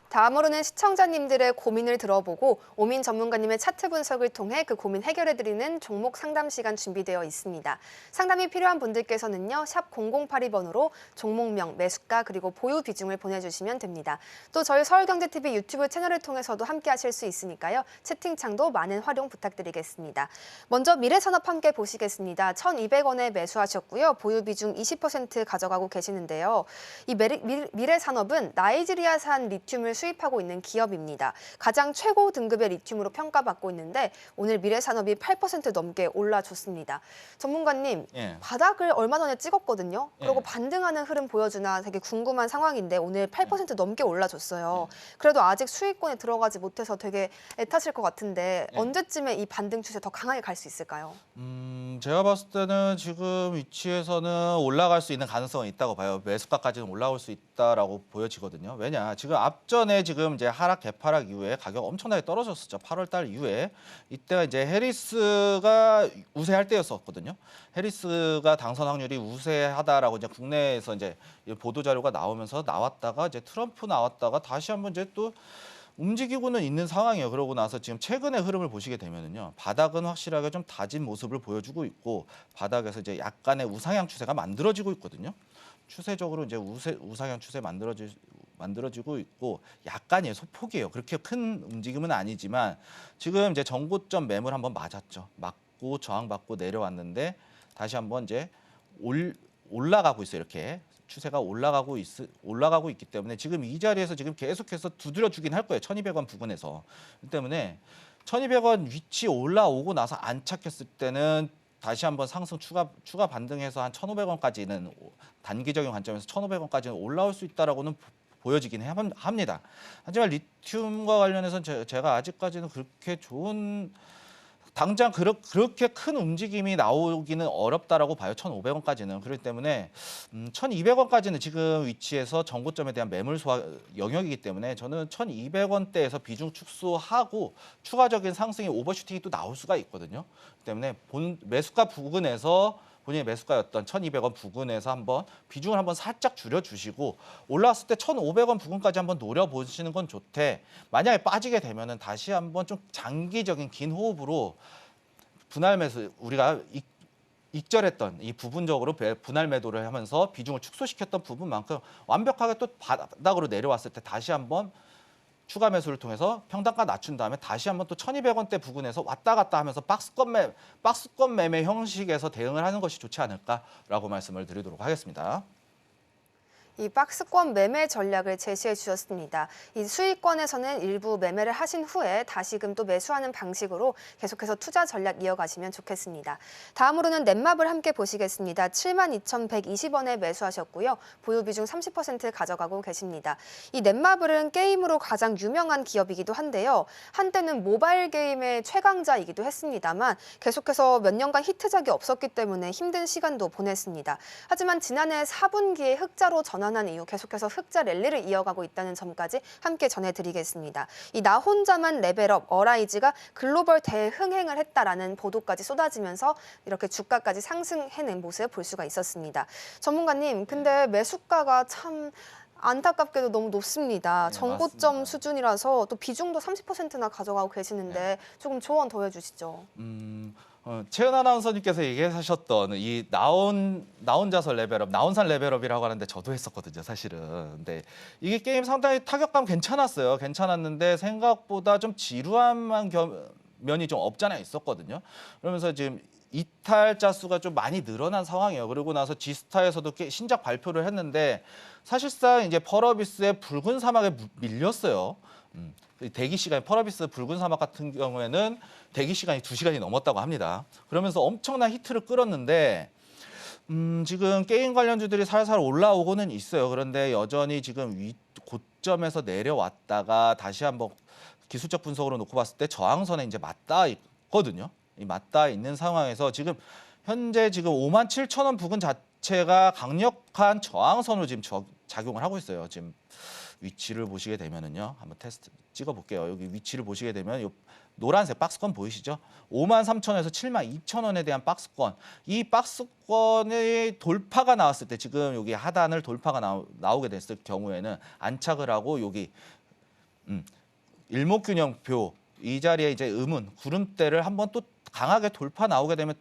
다음으로는 시청자님들의 고민을 들어보고 오민 전문가님의 차트 분석을 통해 그 고민 해결해드리는 종목 상담 시간 준비되어 있습니다. 상담이 필요한 분들께서는요. 샵 0082번으로 종목명, 매수가 그리고 보유 비중을 보내주시면 됩니다. 또 저희 서울경제TV 유튜브 채널을 통해서도 함께 하실 수 있으니까요. 채팅창도 많은 활용 부탁드리겠습니다. 먼저 미래산업 함께 보시겠습니다. 1,200원에 매수하셨고요. 보유 비중 20% 가져가고 계시는데요. 이 미래산업은 나이지리아산 리튬을 수입하고 있는 기업입니다. 가장 최고 등급의 리튬으로 평가받고 있는데 오늘 미래산업이 8% 넘게 올라줬습니다. 전문가님, 예. 바닥을 얼마 전에 찍었거든요. 그리고 예. 반등하는 흐름 보여주나 되게 궁금한 상황인데 오늘 8% 넘게 올라줬어요. 그래도 아직 수익권에 들어가지 못해서 되게 애타실 것 같은데 예. 언제쯤에 이 반등 추세 더 강하게 갈 수 있을까요? 제가 봤을 때는 지금 위치에서는 올라갈 수 있는 가능성은 있다고 봐요. 매수가까지는 올라올 수 있다라고 보여지거든요. 왜냐, 지금 앞전에 지금 이제 하락 개파락 이후에 가격 엄청나게 떨어졌었죠. 8월 달 이후에 이때가 이제 해리스가 우세할 때였었거든요. 해리스가 당선 확률이 우세하다라고 이제 국내에서 이제 보도 자료가 나오면서 나왔다가 이제 트럼프 나왔다가 다시 한번 이제 또 움직이고는 있는 상황이에요. 그러고 나서 지금 최근의 흐름을 보시게 되면은요, 바닥은 확실하게 좀 다진 모습을 보여주고 있고 바닥에서 이제 약간의 우상향 추세가 만들어지고 있거든요. 추세적으로 이제 우상향 추세 만들어지고 있고 약간의 소폭이에요. 그렇게 큰 움직임은 아니지만 지금 이제 전고점 매물 한번 맞았죠. 맞고 저항받고 내려왔는데 다시 한번 이제 올라가고 있어요. 이렇게. 추세가 올라가고 있기 때문에 지금 이 자리에서 지금 계속해서 두드려 주긴 할 거예요. 1,200원 부근에서. 그렇기 때문에 1,200원 위치 올라오고 나서 안착했을 때는 다시 한번 상승 추가 반등해서 한 1,500원까지는 단기적인 관점에서 1,500원까지는 올라올 수 있다라고는 보여지긴 합니다. 하지만 리튬과 관련해서는 제가 아직까지는 그렇게 좋은 당장 그렇게 큰 움직임이 나오기는 어렵다라고 봐요. 1,500원까지는. 그렇기 때문에 1,200원까지는 지금 위치에서 전고점에 대한 매물 소화 영역이기 때문에 저는 1,200원대에서 비중 축소하고 추가적인 상승의 오버슈팅이 또 나올 수가 있거든요. 그렇기 때문에 매수가 부근에서 본인의 매수가였던 1,200원 부근에서 한번 비중을 한번 살짝 줄여주시고 올라왔을 때 1,500원 부근까지 한번 노려보시는 건 좋대. 만약에 빠지게 되면은 다시 한번 좀 장기적인 긴 호흡으로 분할 매수 우리가 익절했던 이 부분적으로 분할 매도를 하면서 비중을 축소시켰던 부분만큼 완벽하게 또 바닥으로 내려왔을 때 다시 한번 추가 매수를 통해서 평단가 낮춘 다음에 다시 한번 또 1,200원대 부근에서 왔다 갔다 하면서 박스권 매매 형식에서 대응을 하는 것이 좋지 않을까라고 말씀을 드리도록 하겠습니다. 이 박스권 매매 전략을 제시해 주셨습니다. 이 수익권에서는 일부 매매를 하신 후에 다시금 또 매수하는 방식으로 계속해서 투자 전략 이어가시면 좋겠습니다. 다음으로는 넷마블 함께 보시겠습니다. 72,120원에 매수하셨고요. 보유 비중 30% 가져가고 계십니다. 이 넷마블은 게임으로 가장 유명한 기업이기도 한데요. 한때는 모바일 게임의 최강자이기도 했습니다만 계속해서 몇 년간 히트작이 없었기 때문에 힘든 시간도 보냈습니다. 하지만 지난해 4분기에 흑자로 전환한 이후 계속해서 흑자 랠리를 이어가고 있다는 점까지 함께 전해드리겠습니다. 이 나 혼자만 레벨업 어라이즈가 글로벌 대흥행을 했다라는 보도까지 쏟아지면서 이렇게 주가까지 상승해낸 모습을 볼 수가 있었습니다. 전문가님, 근데 매수가가 참 안타깝게도 너무 높습니다. 네, 정고점 맞습니다. 수준이라서 또 비중도 30%나 가져가고 계시는데 조금 조언 더 해주시죠. 최은 아나운서님께서 얘기하셨던 이 나 혼자서 레벨업, 나 혼산 레벨업이라고 하는데 저도 했었거든요, 사실은. 근데 이게 게임 상당히 타격감 괜찮았어요. 괜찮았는데 생각보다 좀 지루한 면이 좀 없잖아 있었거든요. 그러면서 지금 이탈자 수가 좀 많이 늘어난 상황이에요. 그리고 나서 지스타에서도 신작 발표를 했는데 사실상 이제 펄어비스의 붉은 사막에 밀렸어요. 대기 시간, 펄어비스 붉은 사막 같은 경우에는 대기 시간이 2시간이 넘었다고 합니다. 그러면서 엄청난 히트를 끌었는데 지금 게임 관련주들이 살살 올라오고는 있어요. 그런데 여전히 지금 고점에서 내려왔다가 다시 한번 기술적 분석으로 놓고 봤을 때 저항선에 이제 맞닿아 있거든요. 이 맞닿아 있는 상황에서 지금 현재 지금 57,000원 부근 자체가 강력한 저항선으로 지금 작용을 하고 있어요. 지금 위치를 보시게 되면은요. 한번 테스트 찍어 볼게요. 여기 위치를 보시게 되면 요 노란색 박스권 보이시죠? 53,000원에서 72,000원에 대한 박스권. 이 박스권의 돌파가 나왔을 때 지금 여기 하단을 돌파가 나오게 됐을 경우에는 안착을 하고 여기 일목균형표 이 자리에 이제 구름대를 한번 또 강하게 돌파 나오게 되면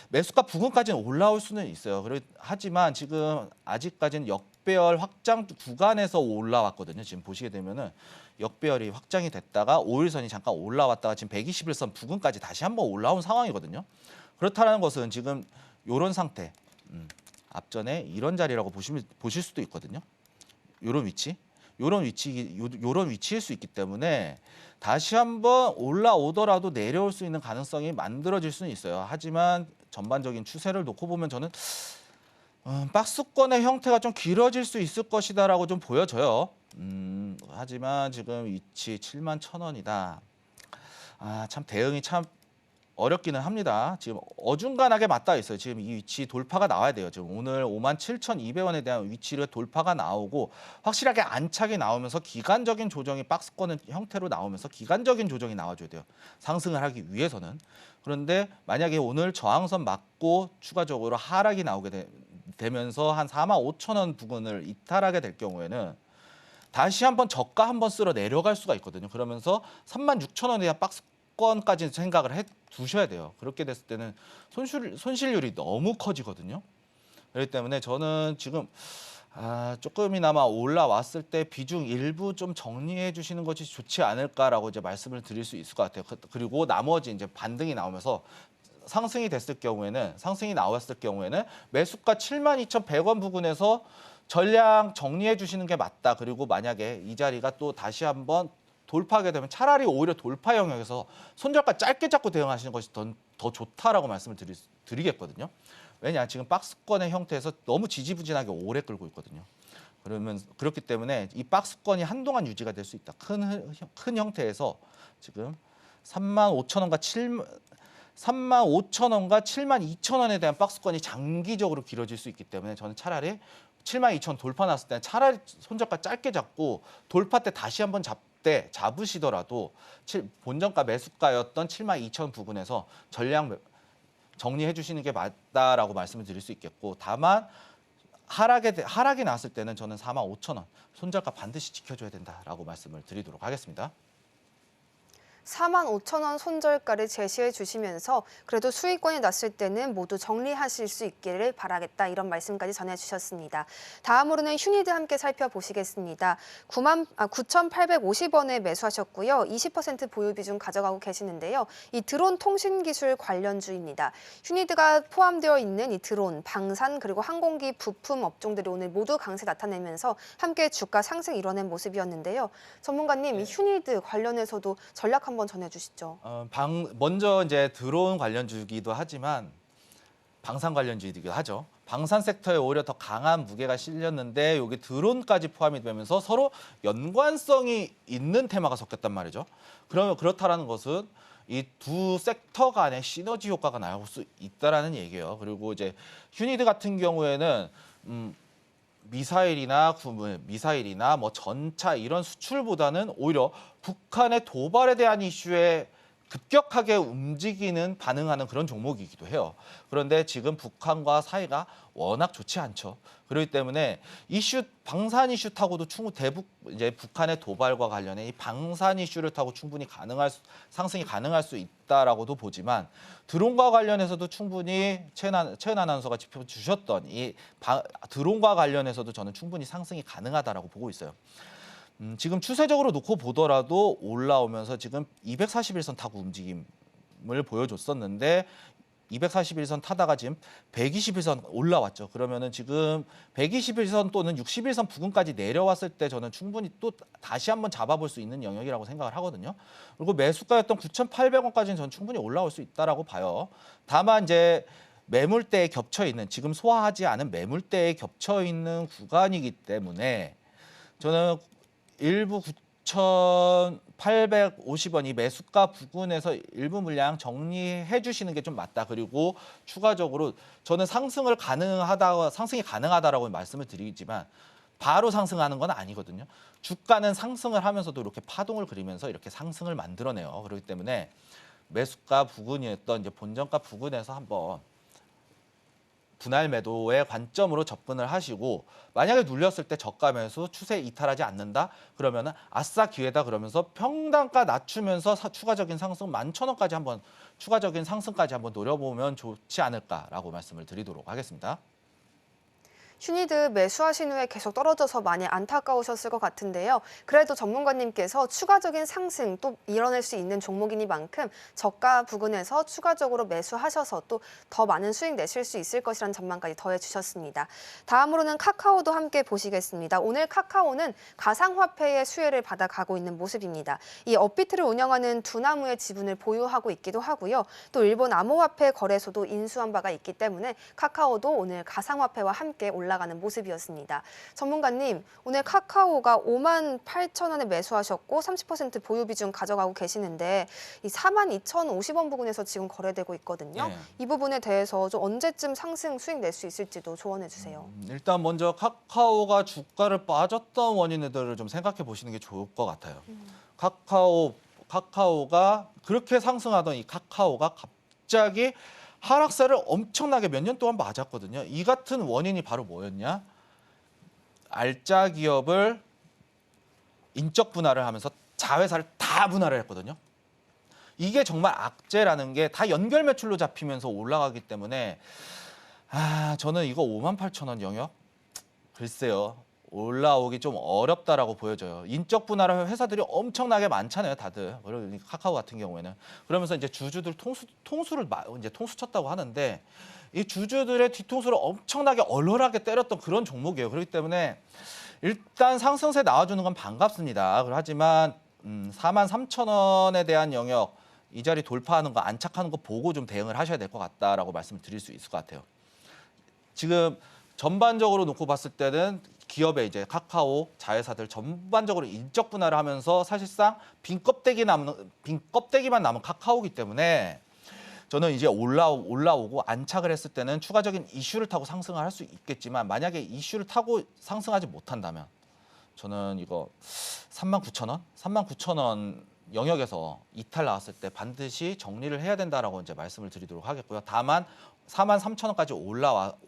매수가 부근까지는 올라올 수는 있어요. 하지만 지금 아직까지는 역배열 확장 구간에서 올라왔거든요. 지금 보시게 되면은 역배열이 확장이 됐다가 5일선이 잠깐 올라왔다가 지금 121선 부근까지 다시 한번 올라온 상황이거든요. 그렇다는 것은 지금 이런 상태, 앞전에 이런 자리라고 보실 수도 있거든요. 이런 위치일 수 있기 때문에 다시 한번 올라오더라도 내려올 수 있는 가능성이 만들어질 수는 있어요. 하지만 전반적인 추세를 놓고 보면 저는 박스권의 형태가 좀 길어질 수 있을 것이다라고 좀 보여져요. 하지만 지금 위치 71,000원이다. 참 대응이 참 어렵기는 합니다. 지금 어중간하게 맞닿아 있어요. 지금 이 위치 돌파가 나와야 돼요. 지금 오늘 57,200원에 대한 위치를 돌파가 나오고 확실하게 안착이 나오면서 기간적인 조정이 박스권 형태로 나오면서 기간적인 조정이 나와줘야 돼요. 상승을 하기 위해서는. 그런데 만약에 오늘 저항선 맞고 추가적으로 하락이 나오게 되면서 한 45,000원 부근을 이탈하게 될 경우에는 다시 한번 저가 한번 쓸어 내려갈 수가 있거든요. 그러면서 36,000원에 대한 박스권까지 생각을 해 두셔야 돼요. 그렇게 됐을 때는 손실률이 너무 커지거든요. 그렇기 때문에 저는 지금 조금이나마 올라왔을 때 비중 일부 좀 정리해 주시는 것이 좋지 않을까라고 이제 말씀을 드릴 수 있을 것 같아요. 그리고 나머지 이제 반등이 나오면서 상승이 나왔을 경우에는 매수가 72,100원 부근에서 전량 정리해 주시는 게 맞다. 그리고 만약에 이 자리가 또 다시 한번 돌파하게 되면 차라리 오히려 돌파 영역에서 손절가 짧게 잡고 대응하시는 것이 더 좋다라고 말씀을 드리겠거든요. 왜냐 지금 박스권의 형태에서 너무 지지부진하게 오래 끌고 있거든요. 그렇기 때문에 이 박스권이 한동안 유지가 될 수 있다. 큰 형태에서 지금 35,000원과 72,000원에 대한 박스권이 장기적으로 길어질 수 있기 때문에 저는 차라리 72,000원 돌파 났을 때는 차라리 손절가 짧게 잡고 돌파 때 다시 한번 잡으시더라도 본전가 매수가였던 72,000 부근에서 전량 정리해 주시는 게 맞다라고 말씀을 드릴 수 있겠고, 다만 하락이 났을 때는 저는 45,000원 손절가 반드시 지켜줘야 된다라고 말씀을 드리도록 하겠습니다. 45,000원 손절가를 제시해 주시면서 그래도 수익권이 났을 때는 모두 정리하실 수 있기를 바라겠다 이런 말씀까지 전해주셨습니다. 다음으로는 휴니드 함께 살펴보시겠습니다. 9,850원에 매수하셨고요. 20% 보유 비중 가져가고 계시는데요. 이 드론 통신 기술 관련주입니다. 휴니드가 포함되어 있는 이 드론, 방산 그리고 항공기 부품 업종들이 오늘 모두 강세 나타내면서 함께 주가 상승 이뤄낸 모습이었는데요. 전문가님, 이 휴니드 관련해서도 전략 한번 전해주시죠. 먼저 이제 드론 관련주기도 하지만 방산 관련주이기도 하죠. 방산 섹터에 오히려 더 강한 무게가 실렸는데 여기 드론까지 포함이 되면서 서로 연관성이 있는 테마가 섞였단 말이죠. 그러면 그렇다라는 것은 이 두 섹터 간의 시너지 효과가 나올 수 있다라는 얘기예요. 그리고 이제 휴니드 같은 경우에는 미사일이나 뭐 전차 이런 수출보다는 오히려 북한의 도발에 대한 이슈에 급격하게 움직이는 반응하는 그런 종목이기도 해요. 그런데 지금 북한과 사이가 워낙 좋지 않죠. 그렇기 때문에 방산 이슈 타고도 이제 북한의 도발과 관련해 이 방산 이슈를 타고 충분히 상승이 가능할 수 있다라고도 보지만 드론과 관련해서도 충분히 최은 아나운서가 짚어주셨던 드론과 관련해서도 저는 충분히 상승이 가능하다라고 보고 있어요. 지금 추세적으로 놓고 보더라도 올라오면서 지금 241선 타고 움직임을 보여줬었는데 241선 타다가 지금 121선 올라왔죠. 그러면은 지금 121선 또는 61선 부근까지 내려왔을 때 저는 충분히 또 다시 한번 잡아볼 수 있는 영역이라고 생각을 하거든요. 그리고 매수가였던 9,800원까지는 저는 충분히 올라올 수 있다라고 봐요. 다만 이제 매물대에 겹쳐 있는 지금 소화하지 않은 매물대에 겹쳐 있는 구간이기 때문에 저는 일부 9,850원 이 매수가 부근에서 일부 물량 정리해 주시는 게 좀 맞다. 그리고 추가적으로 저는 상승이 가능하다라고 말씀을 드리지만 바로 상승하는 건 아니거든요. 주가는 상승을 하면서도 이렇게 파동을 그리면서 이렇게 상승을 만들어내요. 그렇기 때문에 매수가 부근이었던 이제 본전가 부근에서 한번 분할 매도의 관점으로 접근을 하시고 만약에 눌렸을 때 저가 매수 추세 이탈하지 않는다 그러면은 아싸 기회다 그러면서 평단가 낮추면서 추가적인 상승 11,000원까지 한번 추가적인 상승까지 한번 노려보면 좋지 않을까라고 말씀을 드리도록 하겠습니다. 슈니드 매수하신 후에 계속 떨어져서 많이 안타까우셨을 것 같은데요. 그래도 전문가님께서 추가적인 상승 또 이뤄낼 수 있는 종목이니만큼 저가 부근에서 추가적으로 매수하셔서 또 더 많은 수익 내실 수 있을 것이라는 전망까지 더해주셨습니다. 다음으로는 카카오도 함께 보시겠습니다. 오늘 카카오는 가상화폐의 수혜를 받아가고 있는 모습입니다. 이 업비트를 운영하는 두나무의 지분을 보유하고 있기도 하고요. 또 일본 암호화폐 거래소도 인수한 바가 있기 때문에 카카오도 오늘 가상화폐와 함께 올라가는 모습이었습니다. 전문가님, 오늘 카카오가 58,000원에 매수하셨고 30% 보유 비중 가져가고 계시는데 이 42,050원 부근에서 지금 거래되고 있거든요. 네. 이 부분에 대해서 좀 언제쯤 상승 수익 낼 수 있을지도 조언해 주세요. 일단 먼저 카카오가 주가를 빠졌던 원인들을 좀 생각해 보시는 게 좋을 것 같아요. 카카오가 그렇게 상승하던 이 카카오가 갑자기 하락세를 엄청나게 몇 년 동안 맞았거든요. 이 같은 원인이 바로 뭐였냐? 알짜 기업을 인적 분할을 하면서 자회사를 다 분할을 했거든요. 이게 정말 악재라는 게 다 연결 매출로 잡히면서 올라가기 때문에 저는 이거 58,000원 영역? 글쎄요. 올라오기 좀 어렵다라고 보여져요. 인적 분할을 회사들이 엄청나게 많잖아요, 다들. 그리고 카카오 같은 경우에는. 그러면서 이제 주주들 통수를 이제 통수 쳤다고 하는데 이 주주들의 뒤통수를 엄청나게 얼얼하게 때렸던 그런 종목이에요. 그렇기 때문에 일단 상승세 나와주는 건 반갑습니다. 하지만 43,000원에 대한 영역 이 자리 돌파하는 거 안착하는 거 보고 좀 대응을 하셔야 될 것 같다라고 말씀을 드릴 수 있을 것 같아요. 지금 전반적으로 놓고 봤을 때는 기업의 이제 카카오 자회사들 전반적으로 인적 분할을 하면서 사실상 빈 껍데기만 남은 카카오이기 때문에 저는 이제 올라오고 안착을 했을 때는 추가적인 이슈를 타고 상승을 할 수 있겠지만 만약에 이슈를 타고 상승하지 못한다면 저는 이거 39,000원, 39,000원 영역에서 이탈 나왔을 때 반드시 정리를 해야 된다라고 이제 말씀을 드리도록 하겠고요. 다만 43,000원까지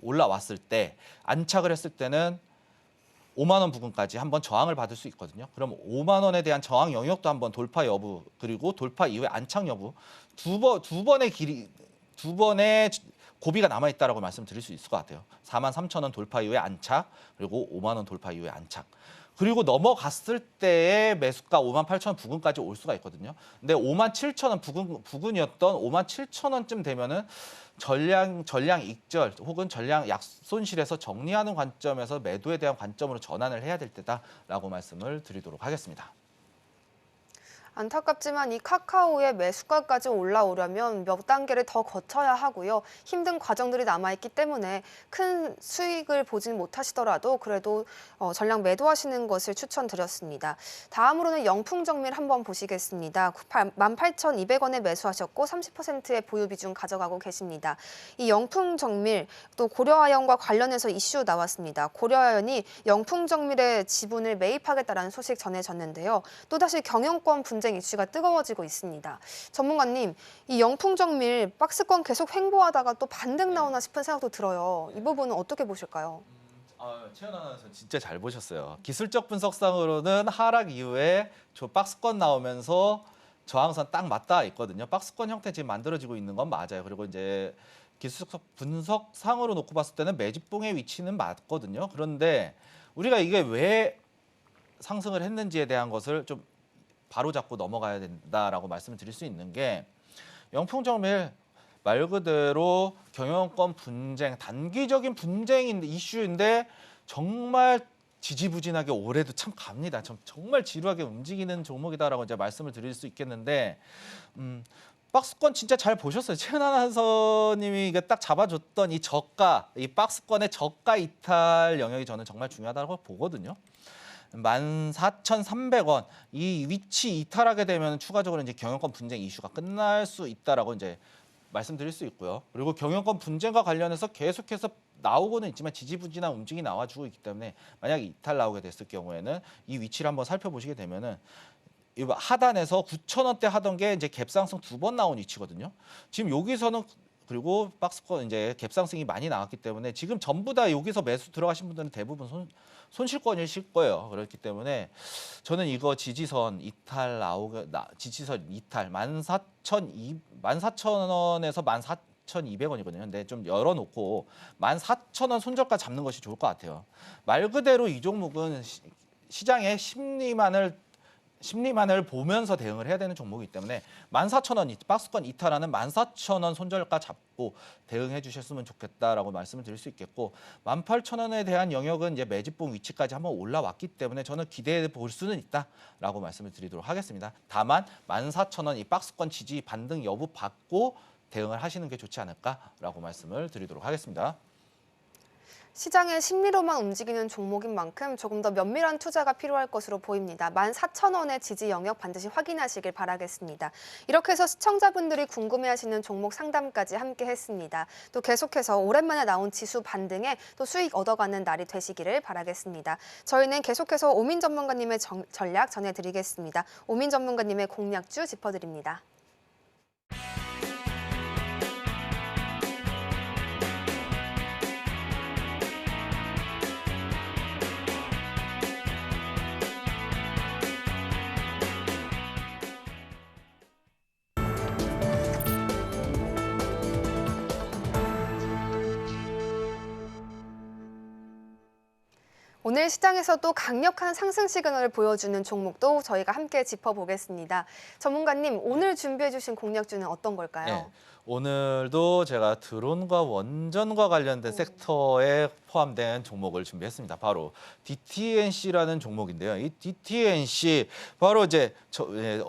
올라왔을 때 안착을 했을 때는 5만 원 부근까지 한번 저항을 받을 수 있거든요. 그럼 5만 원에 대한 저항 영역도 한번 돌파 여부 그리고 돌파 이후에 안착 여부 두 번의 고비가 남아 있다라고 말씀드릴 수 있을 것 같아요. 43,000원 돌파 이후에 안착 그리고 5만 원 돌파 이후에 안착. 그리고 넘어갔을 때의 매수가 58,000원 부근까지 올 수가 있거든요. 근데 57,000원 부근이었던 57,000원쯤 되면은 전량 익절 혹은 전량 약손실에서 정리하는 관점에서 매도에 대한 관점으로 전환을 해야 될 때다라고 말씀을 드리도록 하겠습니다. 안타깝지만 이 카카오의 매수가까지 올라오려면 몇 단계를 더 거쳐야 하고요. 힘든 과정들이 남아있기 때문에 큰 수익을 보진 못하시더라도 그래도 전량 매도하시는 것을 추천드렸습니다. 다음으로는 영풍정밀 한번 보시겠습니다. 18,200원에 매수하셨고 30%의 보유 비중 가져가고 계십니다. 이 영풍정밀 또 고려아연과 관련해서 이슈 나왔습니다. 고려아연이 영풍정밀의 지분을 매입하겠다라는 소식 전해졌는데요. 또다시 경영권 분할 분쟁 이슈가 뜨거워지고 있습니다. 전문가님, 이 영풍정밀 박스권 계속 횡보하다가 또 반등 나오나 싶은 생각도 들어요. 이 부분은 어떻게 보실까요? 최연 아나운서 진짜 잘 보셨어요. 기술적 분석상으로는 하락 이후에 저 박스권 나오면서 저항선 딱 맞닿아 있거든요. 박스권 형태 지금 만들어지고 있는 건 맞아요. 그리고 이제 기술적 분석상으로 놓고 봤을 때는 매집봉의 위치는 맞거든요. 그런데 우리가 이게 왜 상승을 했는지에 대한 것을 좀 바로잡고 넘어가야 된다라고 말씀을 드릴 수 있는 게 영풍정밀 말 그대로 경영권 분쟁, 단기적인 분쟁인 이슈인데 정말 지지부진하게 올해도 참 갑니다. 정말 지루하게 움직이는 종목이다라고 이제 말씀을 드릴 수 있겠는데 박스권 진짜 잘 보셨어요. 최은하 선님이 이게 딱 잡아줬던 이 저가, 이 박스권의 저가 이탈 영역이 저는 정말 중요하다고 보거든요. 14,300원 이 위치 이탈하게 되면 추가적으로 이제 경영권 분쟁 이슈가 끝날 수 있다라고 이제 말씀드릴 수 있고요. 그리고 경영권 분쟁과 관련해서 계속해서 나오고는 있지만 지지부진한 움직임이 나와주고 있기 때문에 만약에 이탈 나오게 됐을 경우에는 이 위치를 한번 살펴보시게 되면은 이 하단에서 9,000원대 하던 게 이제 갭상승 2번 나온 위치거든요. 지금 여기서는 그리고 박스권 이제 갭상승이 많이 나왔기 때문에 지금 전부 다 여기서 매수 들어가신 분들은 대부분 손실권이실 거예요. 그렇기 때문에 저는 이거 지지선 이탈 지지선 이탈 14,000원에서 14,200원이거든요. 근데 좀 열어놓고 14,000원 손절가 잡는 것이 좋을 것 같아요. 말 그대로 이 종목은 시장의 심리만을 보면서 대응을 해야 되는 종목이기 때문에 14,000원 박스권 이탈하는 14,000원 손절가 잡고 대응해 주셨으면 좋겠다라고 말씀을 드릴 수 있겠고 18,000원에 대한 영역은 이제 매집봉 위치까지 한번 올라왔기 때문에 저는 기대해 볼 수는 있다라고 말씀을 드리도록 하겠습니다. 다만 14,000원 이 박스권 지지 반등 여부 받고 대응을 하시는 게 좋지 않을까라고 말씀을 드리도록 하겠습니다. 시장의 심리로만 움직이는 종목인 만큼 조금 더 면밀한 투자가 필요할 것으로 보입니다. 14,000원의 지지 영역 반드시 확인하시길 바라겠습니다. 이렇게 해서 시청자분들이 궁금해하시는 종목 상담까지 함께 했습니다. 또 계속해서 오랜만에 나온 지수 반등에 또 수익 얻어가는 날이 되시기를 바라겠습니다. 저희는 계속해서 오민 전문가님의 전략 전해드리겠습니다. 오민 전문가님의 공략주 짚어드립니다. 오늘 시장에서도 강력한 상승 시그널을 보여주는 종목도 저희가 함께 짚어보겠습니다. 전문가님, 오늘 준비해 주신 공략주는 어떤 걸까요? 네, 오늘도 제가 드론과 원전과 관련된 섹터에 포함된 종목을 준비했습니다. 바로 DTNC라는 종목인데요. 이 DTNC 바로 이제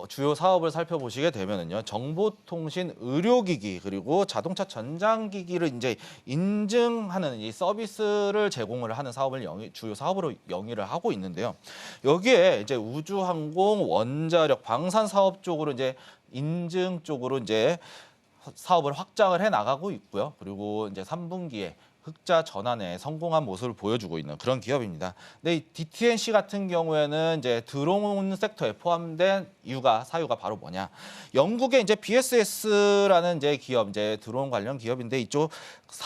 주요 사업을 살펴보시게 되면은요, 정보통신, 의료기기 그리고 자동차 전장기기를 이제 인증하는 이 서비스를 제공을 하는 사업을 주요 사업으로 영위를 하고 있는데요. 여기에 이제 우주항공, 원자력, 방산 사업 쪽으로 이제 인증 쪽으로 이제 사업을 확장을 해 나가고 있고요. 그리고 이제 3분기에 흑자 전환에 성공한 모습을 보여주고 있는 그런 기업입니다. 근데 이 DTNC 같은 경우에는 이제 드론 섹터에 포함된 사유가 바로 뭐냐? 영국의 이제 BSS라는 이제 기업, 이제 드론 관련 기업인데 이쪽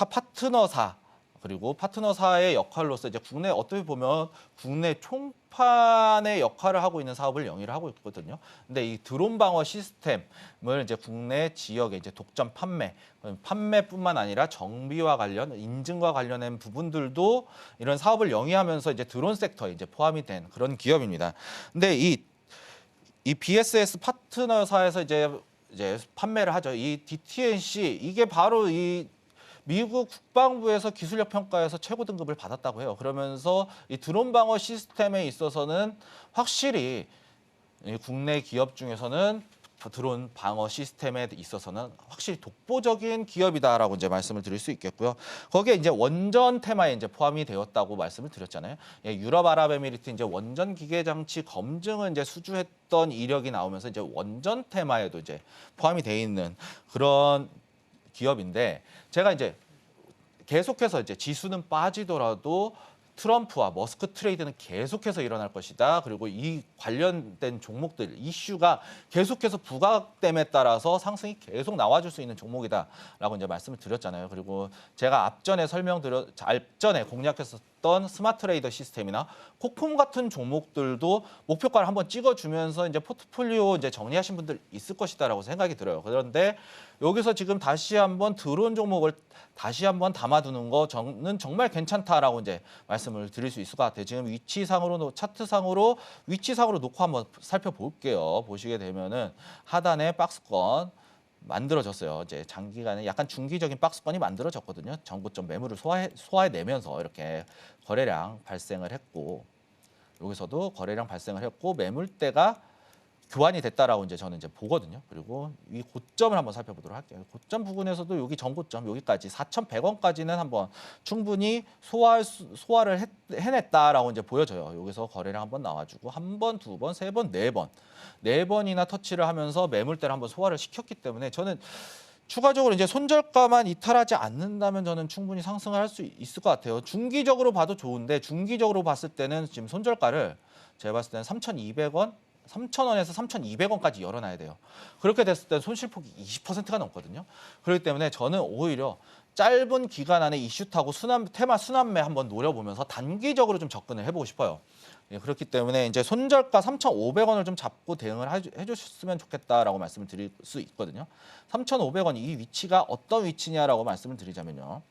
파트너사 그리고 파트너사의 역할로서 이제 국내 어떻게 보면 국내 총판의 역할을 하고 있는 사업을 영위를 하고 있거든요. 근데 이 드론 방어 시스템을 이제 국내 지역에 이제 독점 판매뿐만 아니라 정비와 관련 인증과 관련된 부분들도 이런 사업을 영위하면서 이제 드론 섹터에 이제 포함이 된 그런 기업입니다. 근데 이 BSS 파트너사에서 이제 판매를 하죠. 이 DTNC 이게 바로 이 미국 국방부에서 기술력 평가에서 최고 등급을 받았다고 해요. 그러면서 이 드론 방어 시스템에 있어서는 확실히 국내 기업 중에서는 드론 방어 시스템에 있어서는 확실히 독보적인 기업이다라고 이제 말씀을 드릴 수 있겠고요. 거기에 이제 원전 테마에 이제 포함이 되었다고 말씀을 드렸잖아요. 유럽아랍에미리트 이제 원전 기계 장치 검증을 이제 수주했던 이력이 나오면서 이제 원전 테마에도 이제 포함이 돼 있는 그런 기업인데 제가 이제 계속해서 이제 지수는 빠지더라도 트럼프와 머스크 트레이드는 계속해서 일어날 것이다. 그리고 이 관련된 종목들 이슈가 계속해서 부각됨에 따라서 상승이 계속 나와줄 수 있는 종목이다라고 이제 말씀을 드렸잖아요. 그리고 제가 앞전에 공략했었던 스마트 트레이더 시스템이나 코콤 같은 종목들도 목표가를 한번 찍어주면서 이제 포트폴리오 이제 정리하신 분들 있을 것이다라고 생각이 들어요. 그런데 여기서 지금 다시 한번 들어온 종목을 다시 한번 담아두는 거는 정말 괜찮다라고 이제 말씀을 드릴 수 있을 것 같아요. 지금 차트상으로 위치상으로 놓고 한번 살펴볼게요. 보시게 되면은 하단에 박스권 만들어졌어요. 이제 장기간에 약간 중기적인 박스권이 만들어졌거든요. 정고점 매물을 소화해내면서 이렇게 거래량 발생을 했고 여기서도 거래량 발생을 했고 매물대가 교환이 됐다라고 이제 저는 이제 보거든요. 그리고 이 고점을 한번 살펴보도록 할게요. 고점 부분에서도 여기 전고점 여기까지 4,100원까지는 한번 충분히 소화를 해냈다라고 이제 보여져요. 여기서 거래량 한번 나와주고 한 번, 두 번, 세 번, 네 번이나 터치를 하면서 매물대를 한번 소화를 시켰기 때문에 저는 추가적으로 이제 손절가만 이탈하지 않는다면 저는 충분히 상승을 할 수 있을 것 같아요. 중기적으로 봐도 좋은데 중기적으로 봤을 때는 지금 손절가를 제가 봤을 때는 3,200원 3,000원에서 3,200원까지 열어놔야 돼요. 그렇게 됐을 때 손실폭이 20%가 넘거든요. 그렇기 때문에 저는 오히려 짧은 기간 안에 이슈 타고 테마 순환매 한번 노려보면서 단기적으로 좀 접근을 해보고 싶어요. 예, 그렇기 때문에 이제 손절가 3,500원을 좀 잡고 대응을 해주셨으면 좋겠다라고 말씀을 드릴 수 있거든요. 3,500원 이 위치가 어떤 위치냐라고 말씀을 드리자면요.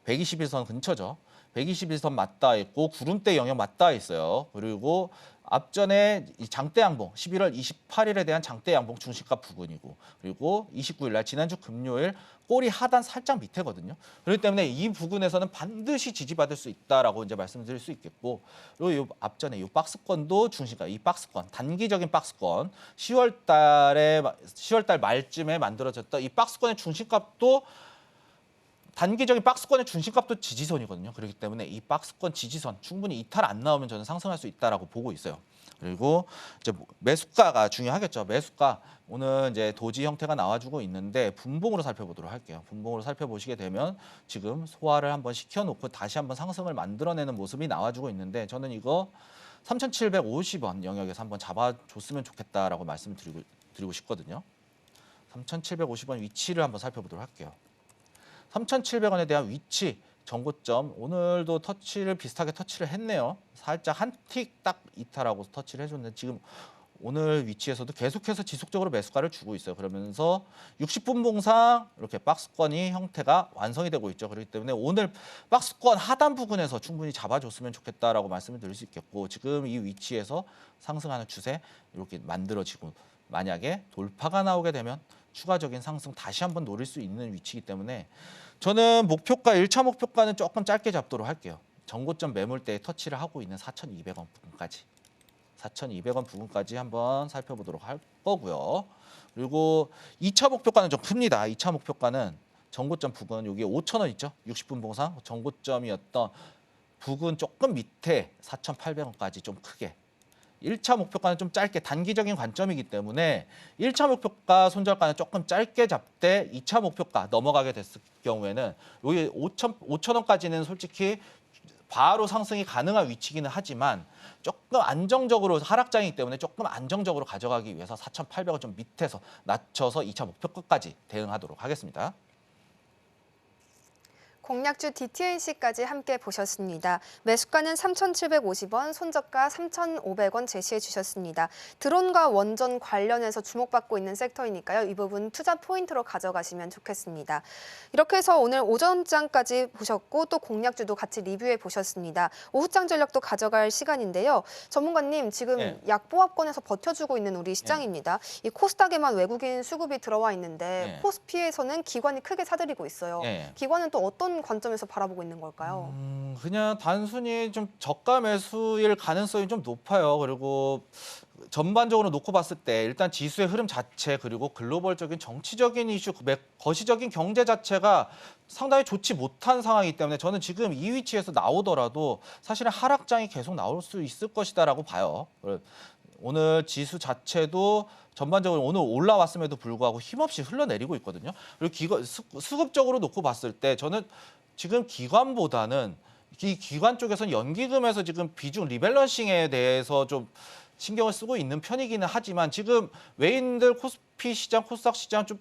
121선 근처죠. 121선 맞닿아 있고 구름대 영역 맞닿아 있어요. 그리고 앞전에 이 장대 양봉 11월 28일에 대한 장대 양봉 중시가 부근이고 그리고 29일 날 지난주 금요일 꼬리 하단 살짝 밑에거든요. 그렇기 때문에 이 부근에서는 반드시 지지받을 수 있다라고 이제 말씀드릴 수 있겠고 그리고 이 앞전에 이 박스권도 중시가 이 박스권 단기적인 박스권 10월 달 말쯤에 만들어졌던 이 박스권의 중심값도 단기적인 박스권의 중심값도 지지선이거든요. 그렇기 때문에 이 박스권 지지선 충분히 이탈 안 나오면 저는 상승할 수 있다라고 보고 있어요. 그리고 이제 매수가가 중요하겠죠. 매수가 오늘 이제 도지 형태가 나와주고 있는데 분봉으로 살펴보도록 할게요. 분봉으로 살펴보시게 되면 지금 소화를 한번 시켜놓고 다시 한번 상승을 만들어내는 모습이 나와주고 있는데 저는 이거 3,750원 영역에서 한번 잡아줬으면 좋겠다라고 말씀을 드리고 싶거든요. 3,750원 위치를 한번 살펴보도록 할게요. 3,700원에 대한 위치, 전고점 오늘도 비슷하게 터치를 했네요. 살짝 한 틱 딱 이탈하고 터치를 해줬는데 지금 오늘 위치에서도 계속해서 지속적으로 매수가를 주고 있어요. 그러면서 60분 봉상 이렇게 박스권이 형태가 완성이 되고 있죠. 그렇기 때문에 오늘 박스권 하단 부근에서 충분히 잡아줬으면 좋겠다라고 말씀을 드릴 수 있겠고 지금 이 위치에서 상승하는 추세 이렇게 만들어지고 만약에 돌파가 나오게 되면 추가적인 상승 다시 한번 노릴 수 있는 위치이기 때문에 저는 1차 목표가는 조금 짧게 잡도록 할게요. 전고점 매물대에 터치를 하고 있는 4,200원 부근까지. 4,200원 부근까지 한번 살펴보도록 할 거고요. 그리고 2차 목표가는 좀 큽니다. 2차 목표가는 전고점 부근 여기 5,000원 있죠? 60분 봉상 전고점이었던 부근 조금 밑에 4,800원까지 좀 크게 1차 목표가는 좀 짧게 단기적인 관점이기 때문에 1차 목표가 손절가는 조금 짧게 잡되 2차 목표가 넘어가게 됐을 경우에는 여기 5,000원까지는 솔직히 바로 상승이 가능한 위치기는 하지만 조금 안정적으로 하락장이기 때문에 조금 안정적으로 가져가기 위해서 4,800원 좀 밑에서 낮춰서 2차 목표가까지 대응하도록 하겠습니다. 공략주 DTNC까지 함께 보셨습니다. 매수가는 3,750원, 손저가 3,500원 제시해 주셨습니다. 드론과 원전 관련해서 주목받고 있는 섹터이니까요. 이 부분 투자 포인트로 가져가시면 좋겠습니다. 이렇게 해서 오늘 오전장까지 보셨고 또 공략주도 같이 리뷰해 보셨습니다. 오후장 전략도 가져갈 시간인데요. 전문가님, 지금 약보합권에서 버텨주고 있는 우리 시장입니다. 이 코스닥에만 외국인 수급이 들어와 있는데 코스피에서는 기관이 크게 사들이고 있어요. 기관은 또 어떤 관점에서 바라보고 있는 걸까요? 그냥 단순히 좀 저가 매수일 가능성이 좀 높아요. 그리고 전반적으로 놓고 봤을 때 일단 지수의 흐름 자체 그리고 글로벌적인 정치적인 이슈, 거시적인 경제 자체가 상당히 좋지 못한 상황이기 때문에 저는 지금 이 위치에서 나오더라도 사실은 하락장이 계속 나올 수 있을 것이다라고 봐요. 오늘 지수 자체도 전반적으로 오늘 올라왔음에도 불구하고 힘없이 흘러내리고 있거든요. 그리고 수급적으로 놓고 봤을 때 저는 지금 기관보다는 이 기관 쪽에서는 연기금에서 지금 비중 리밸런싱에 대해서 좀 신경을 쓰고 있는 편이기는 하지만 지금 외인들 코스피 시장, 코스닥 시장 좀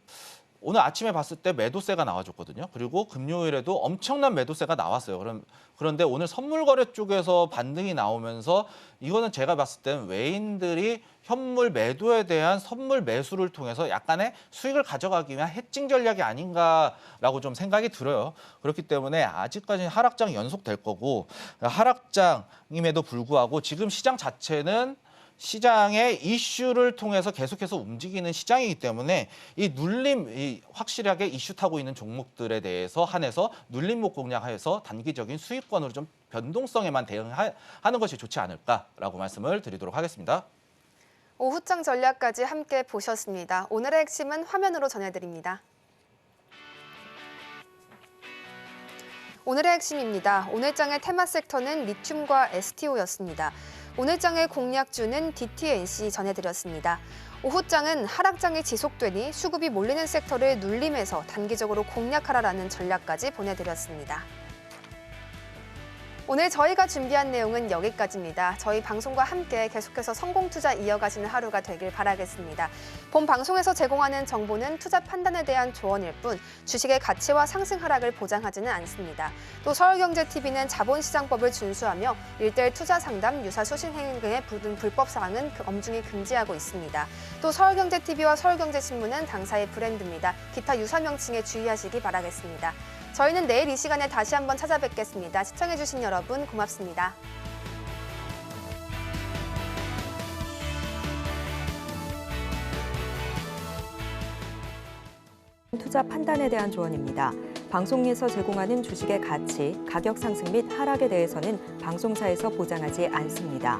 오늘 아침에 봤을 때 매도세가 나와줬거든요. 그리고 금요일에도 엄청난 매도세가 나왔어요. 그런데 오늘 선물 거래 쪽에서 반등이 나오면서 이거는 제가 봤을 때는 외인들이 현물 매도에 대한 선물 매수를 통해서 약간의 수익을 가져가기 위한 해칭 전략이 아닌가라고 좀 생각이 들어요. 그렇기 때문에 아직까지는 하락장이 연속될 거고 하락장임에도 불구하고 지금 시장 자체는 시장의 이슈를 통해서 계속해서 움직이는 시장이기 때문에 이 눌림, 확실하게 이슈 타고 있는 종목들에 대해서 한해서 눌림목 공략해서 단기적인 수익권으로 좀 변동성에만 대응하는 것이 좋지 않을까라고 말씀을 드리도록 하겠습니다. 오후장 전략까지 함께 보셨습니다. 오늘의 핵심은 화면으로 전해드립니다. 오늘의 핵심입니다. 오늘 장의 테마 섹터는 리튬과 STO였습니다. 오늘 장의 공략주는 DTNC 전해드렸습니다. 오후장은 하락장이 지속되니 수급이 몰리는 섹터를 눌림해서 단기적으로 공략하라라는 전략까지 보내드렸습니다. 오늘 저희가 준비한 내용은 여기까지입니다. 저희 방송과 함께 계속해서 성공투자 이어가시는 하루가 되길 바라겠습니다. 본 방송에서 제공하는 정보는 투자 판단에 대한 조언일 뿐 주식의 가치와 상승 하락을 보장하지는 않습니다. 또 서울경제TV는 자본시장법을 준수하며 1:1 투자 상담, 유사 수신 행위 등의 모든 불법 사항은 엄중히 금지하고 있습니다. 또 서울경제TV와 서울경제신문은 당사의 브랜드입니다. 기타 유사 명칭에 주의하시기 바라겠습니다. 저희는 내일 이 시간에 다시 한번 찾아뵙겠습니다. 시청해주신 여러분 고맙습니다. 투자 판단에 대한 조언입니다. 방송에서 제공하는 주식의 가치, 가격 상승 및 하락에 대해서는 방송사에서 보장하지 않습니다.